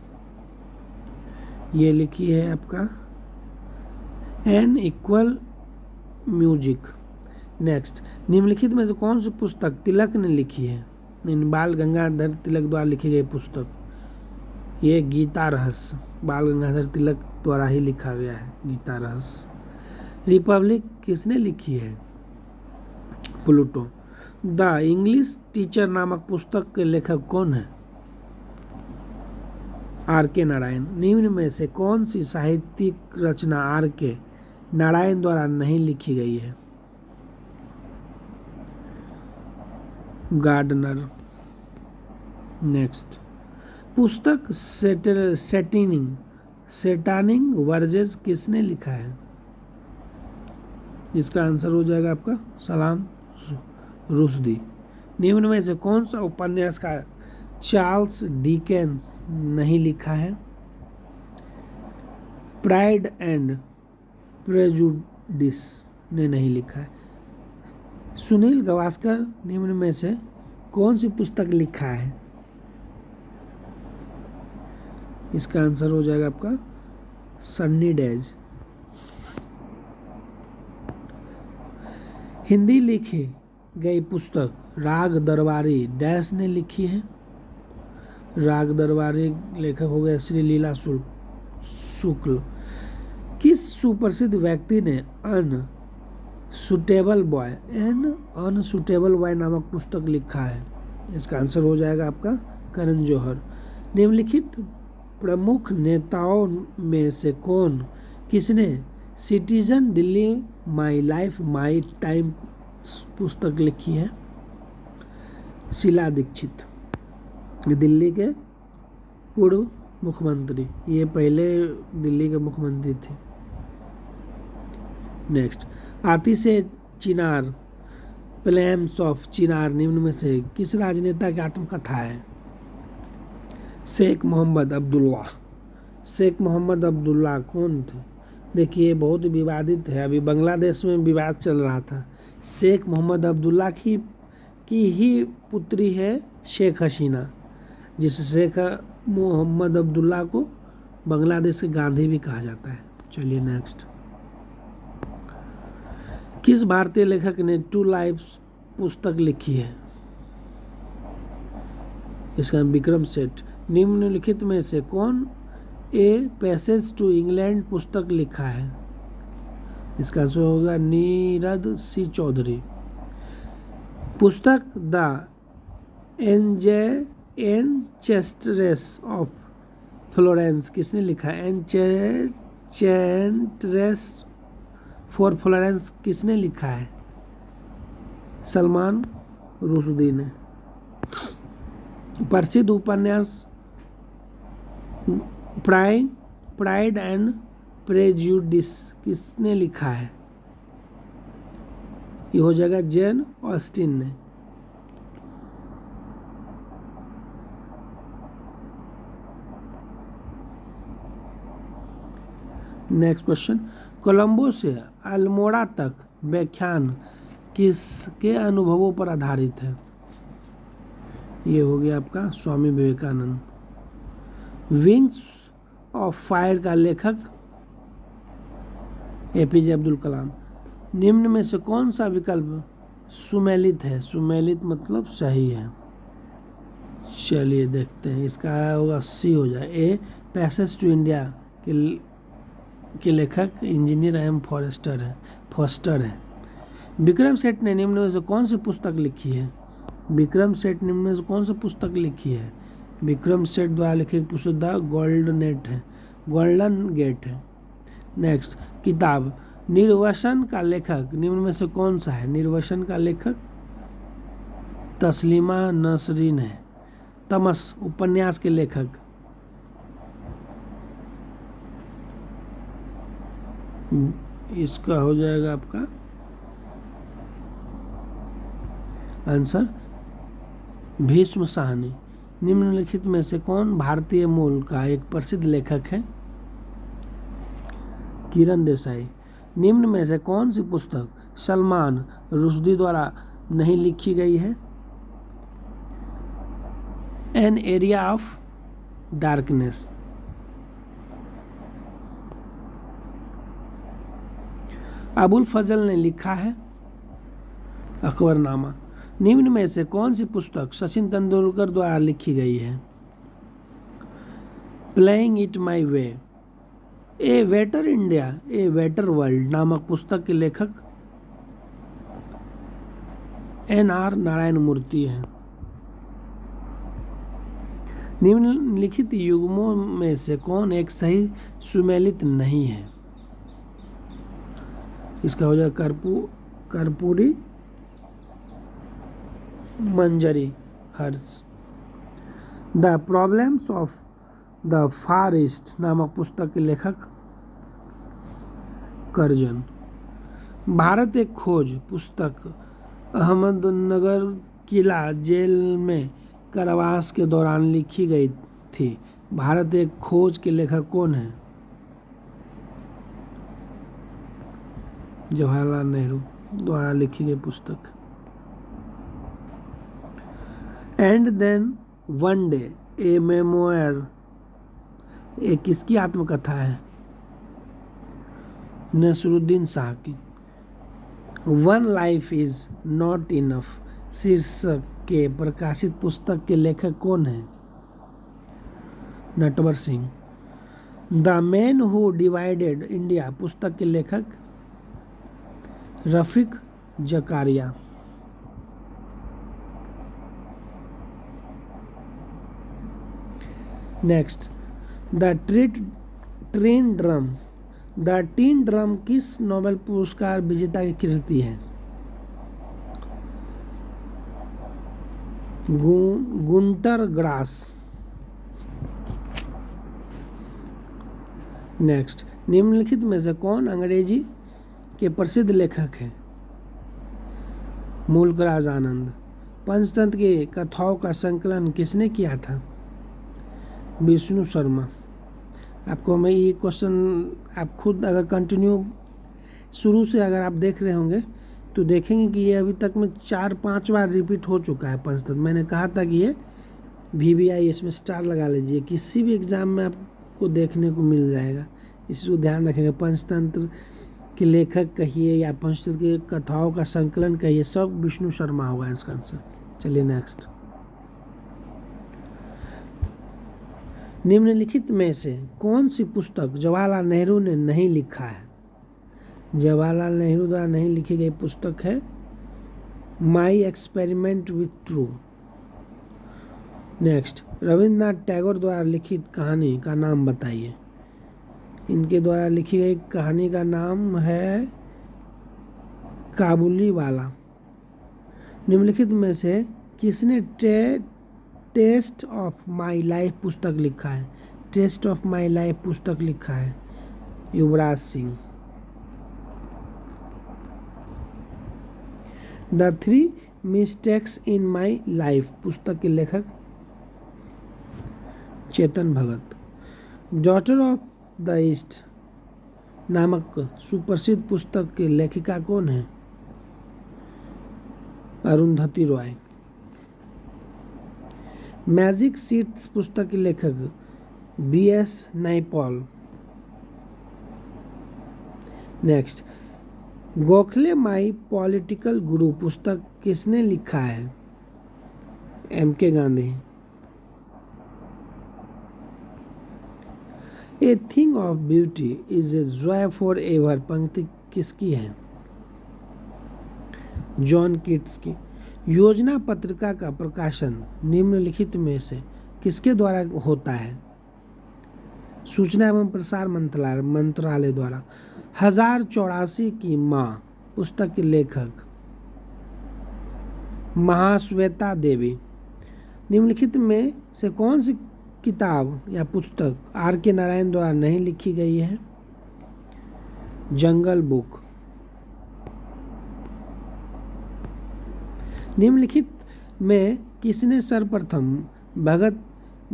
ये लिखी है आपका एन इक्वल म्यूजिक। नेक्स्ट, निम्नलिखित में से कौन सी पुस्तक तिलक ने लिखी है? बाल गंगाधर तिलक द्वारा लिखी गई पुस्तक ये गीता रहस्य बाल गंगाधर तिलक द्वारा ही लिखा गया है गीता रहस्य। रिपब्लिक किसने लिखी है? प्लूटो। द इंग्लिश टीचर नामक पुस्तक के लेखक कौन है? आर.के. नारायण। निम्न में से कौन सी साहित्यिक रचना आर.के. नारायण द्वारा नहीं लिखी गई है? गार्डनर। नेक्स्ट, पुस्तक सेटानिंग वर्जेस किसने लिखा है? इसका आंसर हो जाएगा आपका सलाम रुश्दी। निम्न में से कौन सा उपन्यासकार चार्ल्स डिकेंस नहीं लिखा है? प्राइड एंड प्रेजुडिस ने नहीं लिखा है। सुनील गावस्कर निम्न में से कौन सी पुस्तक लिखा है? इसका आंसर हो जाएगा आपका सन्नी डेज। हिंदी लिखी गई पुस्तक राग दरबारी डैश ने लिखी है? राग दरबारी लेखक हो गए श्री लीला शुक्ल। किस सुप्रसिद्ध व्यक्ति ने अनसुटेबल बॉय नामक पुस्तक लिखा है? इसका आंसर हो जाएगा आपका करण जौहर। निम्नलिखित प्रमुख नेताओं में से किसने citizen Delhi my life my time पुस्तक लिखी है? शीला दीक्षित, दिल्ली के पूर्व मुख्यमंत्री, ये पहले दिल्ली के मुख्यमंत्री थे। नेक्स्ट, आती से चिनार फ्लेम्स ऑफ चिनार निम्न में से किस राजनेता की आत्मकथा है? शेख मोहम्मद अब्दुल्ला। शेख मोहम्मद अब्दुल्ला कौन थे? देखिए बहुत विवादित है, अभी बांग्लादेश में विवाद चल रहा था। शेख मोहम्मद अब्दुल्ला की ही पुत्री है शेख हसीना, जिस शेख मोहम्मद अब्दुल्ला को बांग्लादेश के गांधी भी कहा जाता है। चलिए नेक्स्ट, किस भारतीय लेखक ने टू लाइफ्स पुस्तक लिखी है? इसका विक्रम सेठ। निम्नलिखित में से कौन ए पैसेज टू इंग्लैंड पुस्तक लिखा है? इसका आंसर होगा नीरद सी चौधरी। पुस्तक द एनचेस्ट्रेस ऑफ फ्लोरेंस किसने लिखा है? एनचेस्ट्रेस फॉर फ्लोरेंस किसने लिखा है? सलमान रुश्दी ने। प्रसिद्ध उपन्यास प्राइड एंड प्रेजुडिस किसने लिखा है? ये हो जाएगा जेन ऑस्टिन ने। नेक्स्ट क्वेश्चन, कोलंबो से अल्मोड़ा तक व्याख्यान किसके अनुभवों पर आधारित है? ये हो गया आपका Swami Vivekananda. Wings of fire का लेखक एपीजे अब्दुल कलाम। निम्न में से कौन सा विकल्प सुमेलित है? सुमेलित मतलब सही है। चलिए देखते हैं, इसका होगा सी हो जाए। ए पैसेज टू इंडिया के लेखक इंजीनियर एम फॉस्टर है। विक्रम सेठ ने निम्न में से कौन सी पुस्तक लिखी है? विक्रम सेठ निम्न में से कौन सी पुस्तक लिखी है? विक्रम सेठ द्वारा लिखी पुस्तक द गोल्डन गेट है। नेक्स्ट, किताब निर्वसन का लेखक निम्न में से कौन सा है? निर्वसन का लेखक तस्लीमा नसरीन है। तमस उपन्यास के लेखक इसका हो जाएगा आपका आंसर भीष्म साहनी। निम्नलिखित में से कौन भारतीय मूल का एक प्रसिद्ध लेखक है? किरण देसाई। निम्न में से कौन सी पुस्तक सलमान रुश्दी द्वारा नहीं लिखी गई है? An area of darkness. Abul Fazal ने लिखा है अकबरनामा। निम्न में से कौन सी पुस्तक सचिन तेंदुलकर द्वारा लिखी गई है? Playing it my way. A waiter India A waiter world नामक पुस्तक के लेखक NR नारायण मूर्ति है। निम्नलिखित युग्मों में से कौन एक सही सुमेलित नहीं है? इसका हो जाएगा Karpuri Manjari Harsh. The problems of the Far East नामक पुस्तक के लेखक करजन। भारत एक खोज पुस्तक अहमदनगर किला जेल में कारावास के दौरान लिखी गई थी। भारत एक खोज के लेखक कौन है? जवाहरलाल नेहरू द्वारा लिखी गई पुस्तक। And then one day a memoir ये किसकी आत्मकथा है? नसरुद्दीन शाह की। One life is not enough शीर्षक के प्रकाशित पुस्तक के लेखक कौन है? Natwar Singh. The man who divided India पुस्तक के लेखक Rafiq Zakaria. Next, the tin drum किस नोबेल पुरस्कार विजेता की कृति है? Gunter grass. नेक्स्ट, निम्नलिखित में से कौन अंग्रेजी के प्रसिद्ध लेखक हैं? मूलकराज आनंद। पंचतंत्र के कथाओं का संकलन किसने किया था? विष्णु शर्मा। आपको मैं ये क्वेश्चन आप खुद अगर कंटिन्यू शुरू से अगर आप देख रहे होंगे तो देखेंगे कि ये अभी तक में 4-5 बार रिपीट हो चुका है पंचतंत्र। मैंने कहा था कि ये VBI इसमें स्टार लगा लीजिए, किसी भी एग्ज़ाम में आपको देखने को मिल जाएगा। इसको ध्यान रखेंगे। पंचतंत्र के लेखक कहिए या पंचतंत्र के कथाओं का संकलन कहिए, सब विष्णु शर्मा होगा इसका आंसर। चलिए नेक्स्ट, निम्नलिखित में से कौन सी पुस्तक जवाहरलाल नेहरू ने नहीं लिखा है? जवाहरलाल नेहरू द्वारा नहीं लिखी गई पुस्तक है my experiment with true. Next, Rabindranath Tagore द्वारा लिखित कहानी का नाम बताइए। इनके द्वारा लिखी गई कहानी का नाम है काबुली वाला। निम्नलिखित में से किसने टेस्ट ऑफ माई लाइफ पुस्तक लिखा है? टेस्ट ऑफ माई लाइफ पुस्तक लिखा है Yuvraj Singh. The 3 mistakes in my life पुस्तक के लेखक Chetan Bhagat. Daughter of the East नामक सुप्रसिद्ध पुस्तक की लेखिका कौन है? अरुंधति रॉय। मैजिक सीड्स पुस्तक के लेखक B.S. Naipaul. Next, Gokhale my political गुरु पुस्तक किसने लिखा है? M.K. Gandhi. A thing of beauty is a joy for ever पंक्ति किसकी है? जॉन कीट्स की। योजना पत्रिका का प्रकाशन निम्नलिखित में से किसके द्वारा होता है? सूचना एवं प्रसार मंत्रालय द्वारा। 1084 की माँ पुस्तक के लेखक महाश्वेता देवी। निम्नलिखित में से कौन सी किताब या पुस्तक R.K. नारायण द्वारा नहीं लिखी गई है? जंगल बुक। निम्नलिखित में किसने सर्वप्रथम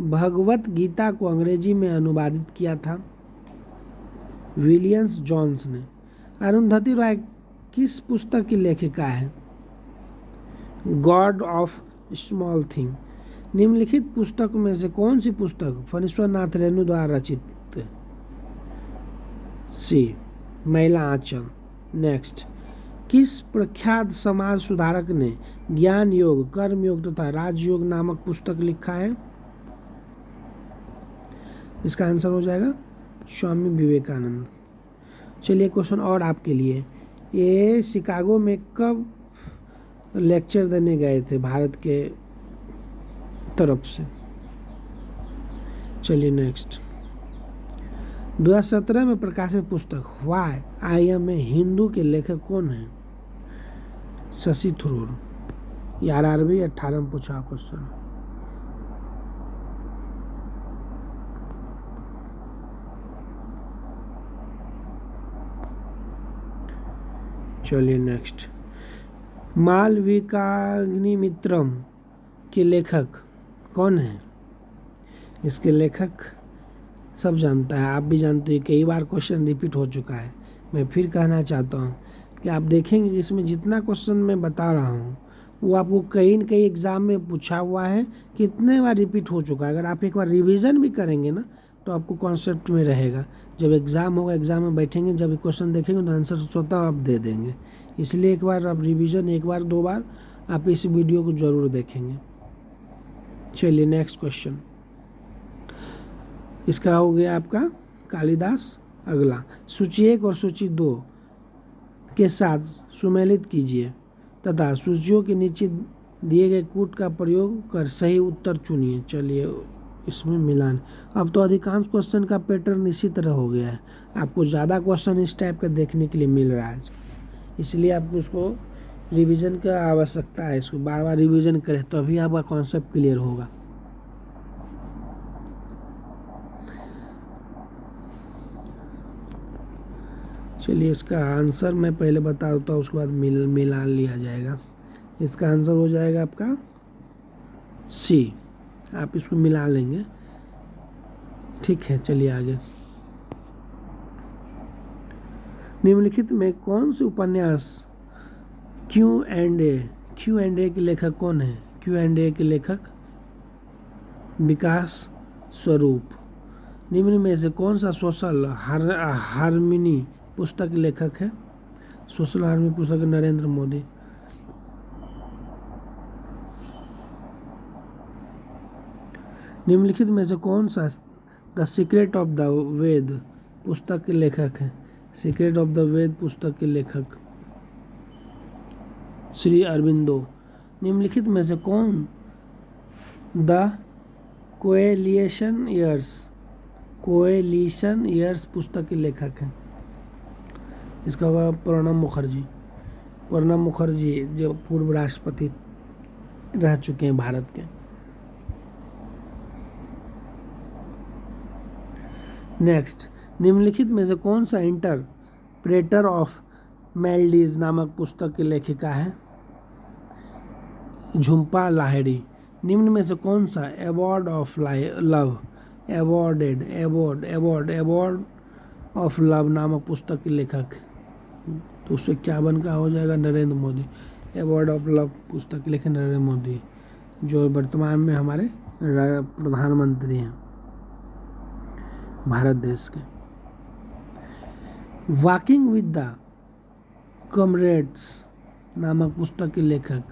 भगवत गीता को अंग्रेजी में अनुवादित किया था? विलियम्स जोन्स ने। अरुंधति रॉय किस पुस्तक की लेखिका है? God of small thing. निम्नलिखित पुस्तक में से कौन सी पुस्तक फणीश्वर नाथ रेणु द्वारा रचित? सी महिला आंचल। नेक्स्ट, किस प्रख्यात समाज सुधारक ने ज्ञान योग, कर्म योग तथा राजयोग नामक पुस्तक लिखा है? इसका आंसर हो जाएगा स्वामी विवेकानंद। चलिए क्वेश्चन और आपके लिए, ये शिकागो में कब लेक्चर देने गए थे भारत के तरफ से? चलिए नेक्स्ट, 2017 में प्रकाशित पुस्तक why I am a Hindu के लेखक कौन है? शशि थरूर। ये RRB 18 में पूछा क्वेश्चन। चलिए नेक्स्ट, मालविकाग्निमित्रम के लेखक कौन है? इसके लेखक सब जानता है, आप भी जानते हैं, कई बार क्वेश्चन रिपीट हो चुका है। मैं फिर कहना चाहता हूँ कि आप देखेंगे कि इसमें जितना क्वेश्चन मैं बता रहा हूँ वो आपको कहीं न कहीं एग्ज़ाम में पूछा हुआ है, कितने बार रिपीट हो चुका है। अगर आप एक बार रिवीजन भी करेंगे ना तो आपको कॉन्सेप्ट में रहेगा। जब एग्ज़ाम होगा, एग्ज़ाम में बैठेंगे, जब क्वेश्चन देखेंगे तो आंसर स्वतः आप दे देंगे। इसलिए एक बार आप रिवीजन, एक बार 2 बार आप इस वीडियो को ज़रूर देखेंगे। चलिए नेक्स्ट क्वेश्चन, इसका हो गया आपका कालिदास। अगला, सूची 1 और सूची 2 के साथ सुमेलित कीजिए तथा सूचियों के नीचे दिए गए कूट का प्रयोग कर सही उत्तर चुनिए। चलिए इसमें मिलान। अब तो अधिकांश क्वेश्चन का पैटर्न इसी तरह हो गया है, आपको ज़्यादा क्वेश्चन इस टाइप का देखने के लिए मिल रहा है, इसलिए आपको उसको रिवीजन का आवश्यकता है। इसको बार बार रिवीजन करें तो अभी आपका कॉन्सेप्ट क्लियर होगा। चलिए इसका आंसर मैं पहले बता देता हूँ, उसके बाद मिला लिया जाएगा। इसका आंसर हो जाएगा आपका सी। आप इसको मिला लेंगे, ठीक है। चलिए आगे, निम्नलिखित में कौन से उपन्यास Q&A के लेखक कौन है? Q&A के लेखक विकास स्वरूप। निम्न में से कौन सा सोशल हार्मनी पुस्तक के लेखक है? सोशल हार्मनी पुस्तक नरेंद्र मोदी। निम्नलिखित में से कौन सा द सीक्रेट ऑफ द वेद पुस्तक के लेखक हैं? सीक्रेट ऑफ द वेद पुस्तक के लेखक श्री अरविंदो। निम्नलिखित में से कौन द कोएलिशन ईयर्स पुस्तक के लेखक हैं? इसका होगा प्रणब मुखर्जी। प्रणब मुखर्जी जो पूर्व राष्ट्रपति रह चुके हैं भारत के। नेक्स्ट, निम्नलिखित में से कौन सा इंटरप्रेटर ऑफ मेलडीज नामक पुस्तक की लेखिका है? झुम्पा लाहिड़ी। निम्न में से कौन सा award of love award of love नामक पुस्तक के लेखक? तो 251 का हो जाएगा Narendra Modi. Award of love पुस्तक के लेखक नरेंद्र मोदी, जो वर्तमान में हमारे प्रधानमंत्री हैं भारत देश के। वॉकिंग विद द कॉमरेड्स नामक पुस्तक के लेखक,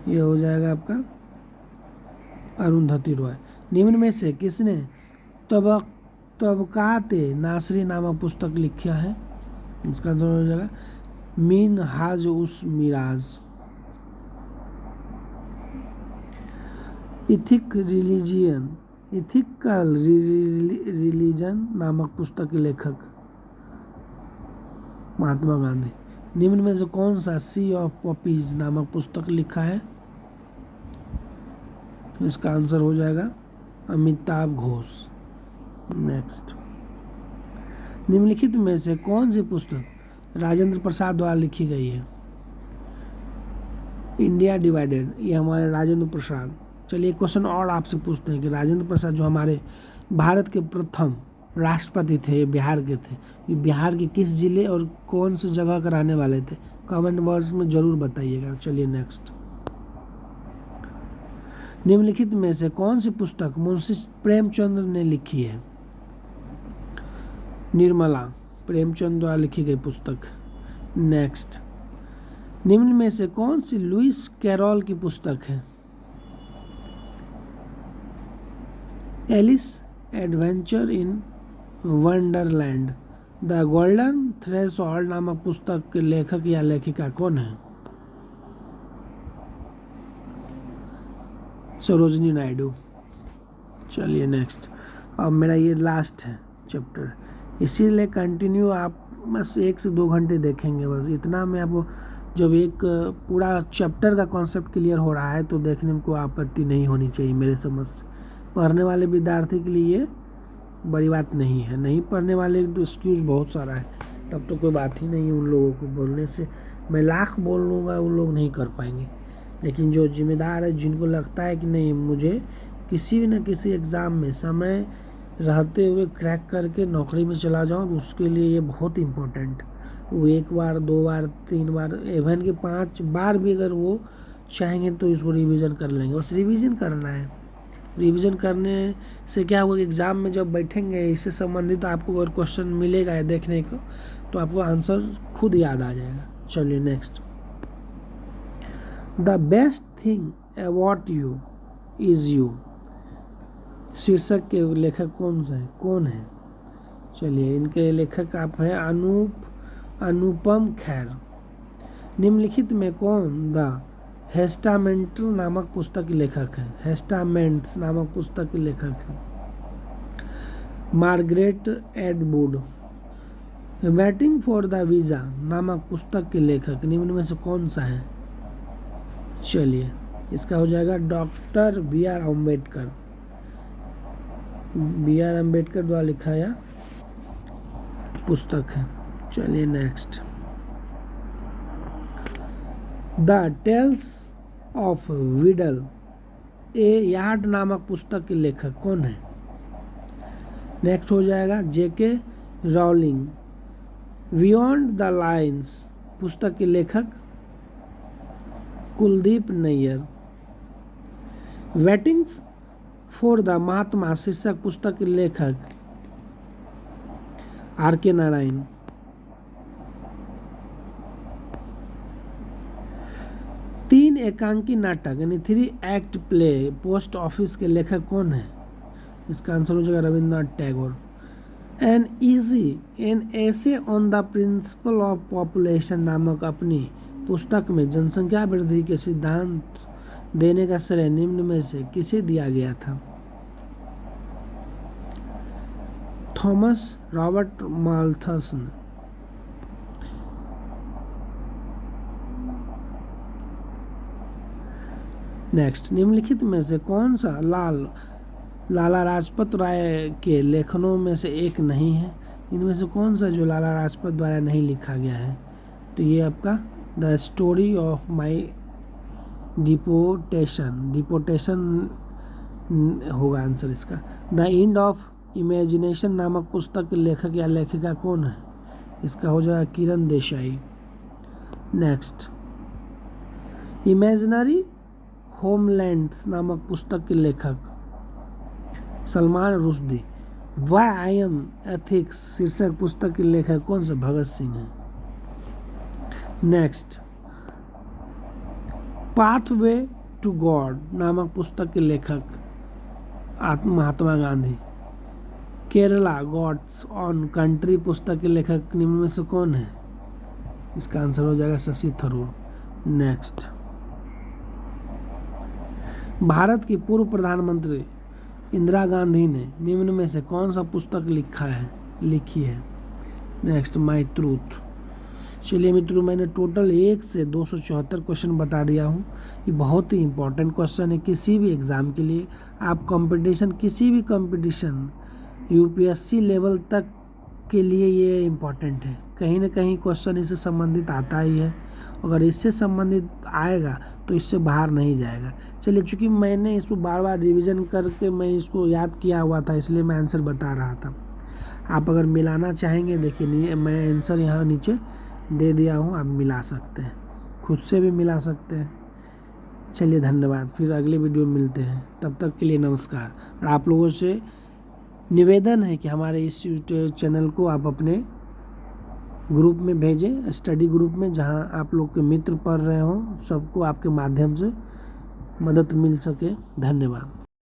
ये हो जाएगा आपका अरुंधति रॉय। निम्न में से किसने तबकाते नासरी नामक पुस्तक लिखा है? इसका आंसर हो जाएगा मीन हाज उस मिराज। इथिकल रिलीजन नामक पुस्तक के लेखक महात्मा गांधी। निम्न में से कौन सा सी ऑफ पपीज नामक पुस्तक लिखा है? इसका आंसर हो जाएगा अमिताभ घोष। नेक्स्ट, निम्नलिखित में से कौन सी पुस्तक राजेंद्र प्रसाद द्वारा लिखी गई है? इंडिया डिवाइडेड, ये हमारे राजेंद्र प्रसाद। चलिए क्वेश्चन और आपसे पूछते हैं कि राजेंद्र प्रसाद जो हमारे भारत के प्रथम राष्ट्रपति थे, ये बिहार के थे। ये बिहार के किस जिले और कौन सी जगह का रहने वाले थे? कमेंट बॉक्स में जरूर बताइएगा। चलिए नेक्स्ट, निम्नलिखित में से कौन सी पुस्तक मुंशी प्रेमचंद ने लिखी है? निर्मला, प्रेमचंद द्वारा लिखी गई पुस्तक। नेक्स्ट, निम्न में से कौन सी लुइस कैरोल की पुस्तक है? Alice adventure in Wonderland. The golden threshold नामक पुस्तक के लेखक या लेखिका कौन है? सरोजनी नायडू। चलिए नेक्स्ट, अब मेरा ये लास्ट है चैप्टर, इसीलिए कंटिन्यू आप बस 1 से 2 घंटे देखेंगे। बस इतना में आपको जब एक पूरा चैप्टर का कॉन्सेप्ट क्लियर हो रहा है तो देखने में कोई आपत्ति नहीं होनी चाहिए मेरे समझ से। पढ़ने वाले विद्यार्थी के लिए बड़ी बात नहीं है, नहीं पढ़ने वाले तो एक्सक्यूज बहुत सारा है, तब तो कोई बात ही नहीं है उन लोगों को बोलने से। मैं लाख बोल लूँगा, उन लोग नहीं कर पाएंगे। लेकिन जो जिम्मेदार है, जिनको लगता है कि नहीं मुझे किसी न किसी एग्ज़ाम में समय रहते हुए क्रैक करके नौकरी में चला जाऊँ, तो उसके लिए ये बहुत इम्पोर्टेंट। वो 1 बार 2 बार 3 बार इवन के 5 बार भी अगर वो चाहेंगे तो इसको रिवीजन कर लेंगे। बस रिवीजन करना है। रिवीजन करने से क्या होगा कि एग्ज़ाम में जब बैठेंगे इससे संबंधित आपको अगर क्वेश्चन मिलेगा है देखने को, तो आपको आंसर खुद याद आ जाएगा। चलिए next, the best thing about you is you शीर्षक के लेखक कौन है? चलिए इनके लेखक आप हैं अनुपम खेर। निम्नलिखित में कौन द हेस्टामेंट नामक पुस्तक के लेखक है? हेस्टामेंट्स नामक पुस्तक के लेखक है Margaret Atwood. Waiting for the visa नामक पुस्तक के लेखक निम्न में से कौन सा है? चलिए इसका हो जाएगा doctor B.R. Ambedkar. B.R. Ambedkar द्वारा लिखाया पुस्तक है। चलिए next, the tales of Vidal a yard नामक पुस्तक के लेखक कौन है? नेक्स्ट हो जाएगा J.K. Rolling. Beyond the lines पुस्तक के लेखक Kuldip Nayar. Waiting for the Mahatma शीर्षक पुस्तक के लेखक R.K. नारायण। तीन एकांकी नाटक यानी 3 एक्ट प्ले पोस्ट ऑफिस के लेखक कौन है? इसका आंसर हो जाएगा Rabindranath Tagore. An essay on the principle of population नामक अपनी पुस्तक में जनसंख्या वृद्धि के सिद्धांत देने का श्रेय निम्न में से किसे दिया गया था? Thomas Robert Malthus. नेक्स्ट, निम्नलिखित में से कौन सा लाला लाजपत राय के लेखनों में से एक नहीं है? इनमें से कौन सा जो लाला लाजपत द्वारा नहीं लिखा गया है? तो ये आपका the story of my deportation होगा आंसर इसका। द एंड ऑफ इमेजिनेशन नामक पुस्तक के लेखक या लेखिका कौन है? इसका हो जाएगा Kiran Desai. Next, imaginary homelands नामक पुस्तक के लेखक Salman Rushdie. Why I M ethics शीर्षक पुस्तक के लेखक कौन से? भगत सिंह है। नेक्स्ट, पाथवे टू गॉड नामक पुस्तक के लेखक Mahatma Gandhi. Kerala God's own country पुस्तक के लेखक निम्न में से कौन है? इसका आंसर हो जाएगा शशि थरूर। नेक्स्ट, भारत की पूर्व प्रधानमंत्री इंदिरा गांधी ने निम्न में से कौन सा पुस्तक लिखी है? Next, my truth. चलिए मित्रों, मैंने टोटल 1 से 274 क्वेश्चन बता दिया हूँ। ये बहुत ही इंपॉर्टेंट क्वेश्चन है किसी भी एग्ज़ाम के लिए। आप किसी भी कंपटीशन यूपीएससी लेवल तक के लिए ये इम्पॉर्टेंट है। कहीं ना कहीं क्वेश्चन इससे संबंधित आता ही है। अगर इससे संबंधित आएगा तो इससे बाहर नहीं जाएगा। चलिए, चूँकि मैंने इसको बार बार रिवीजन करके मैं इसको याद किया हुआ था, इसलिए मैं आंसर बता रहा था। आप अगर मिलाना चाहेंगे, देखिए मैं आंसर यहाँ नीचे दे दिया हूँ, आप मिला सकते हैं, खुद से भी मिला सकते हैं। चलिए धन्यवाद, फिर अगले वीडियो में मिलते हैं, तब तक के लिए नमस्कार। और आप लोगों से निवेदन है कि हमारे इस चैनल को आप अपने ग्रुप में भेजें, स्टडी ग्रुप में, जहां आप लोग के मित्र पढ़ रहे हों, सबको आपके माध्यम से मदद मिल सके। धन्यवाद।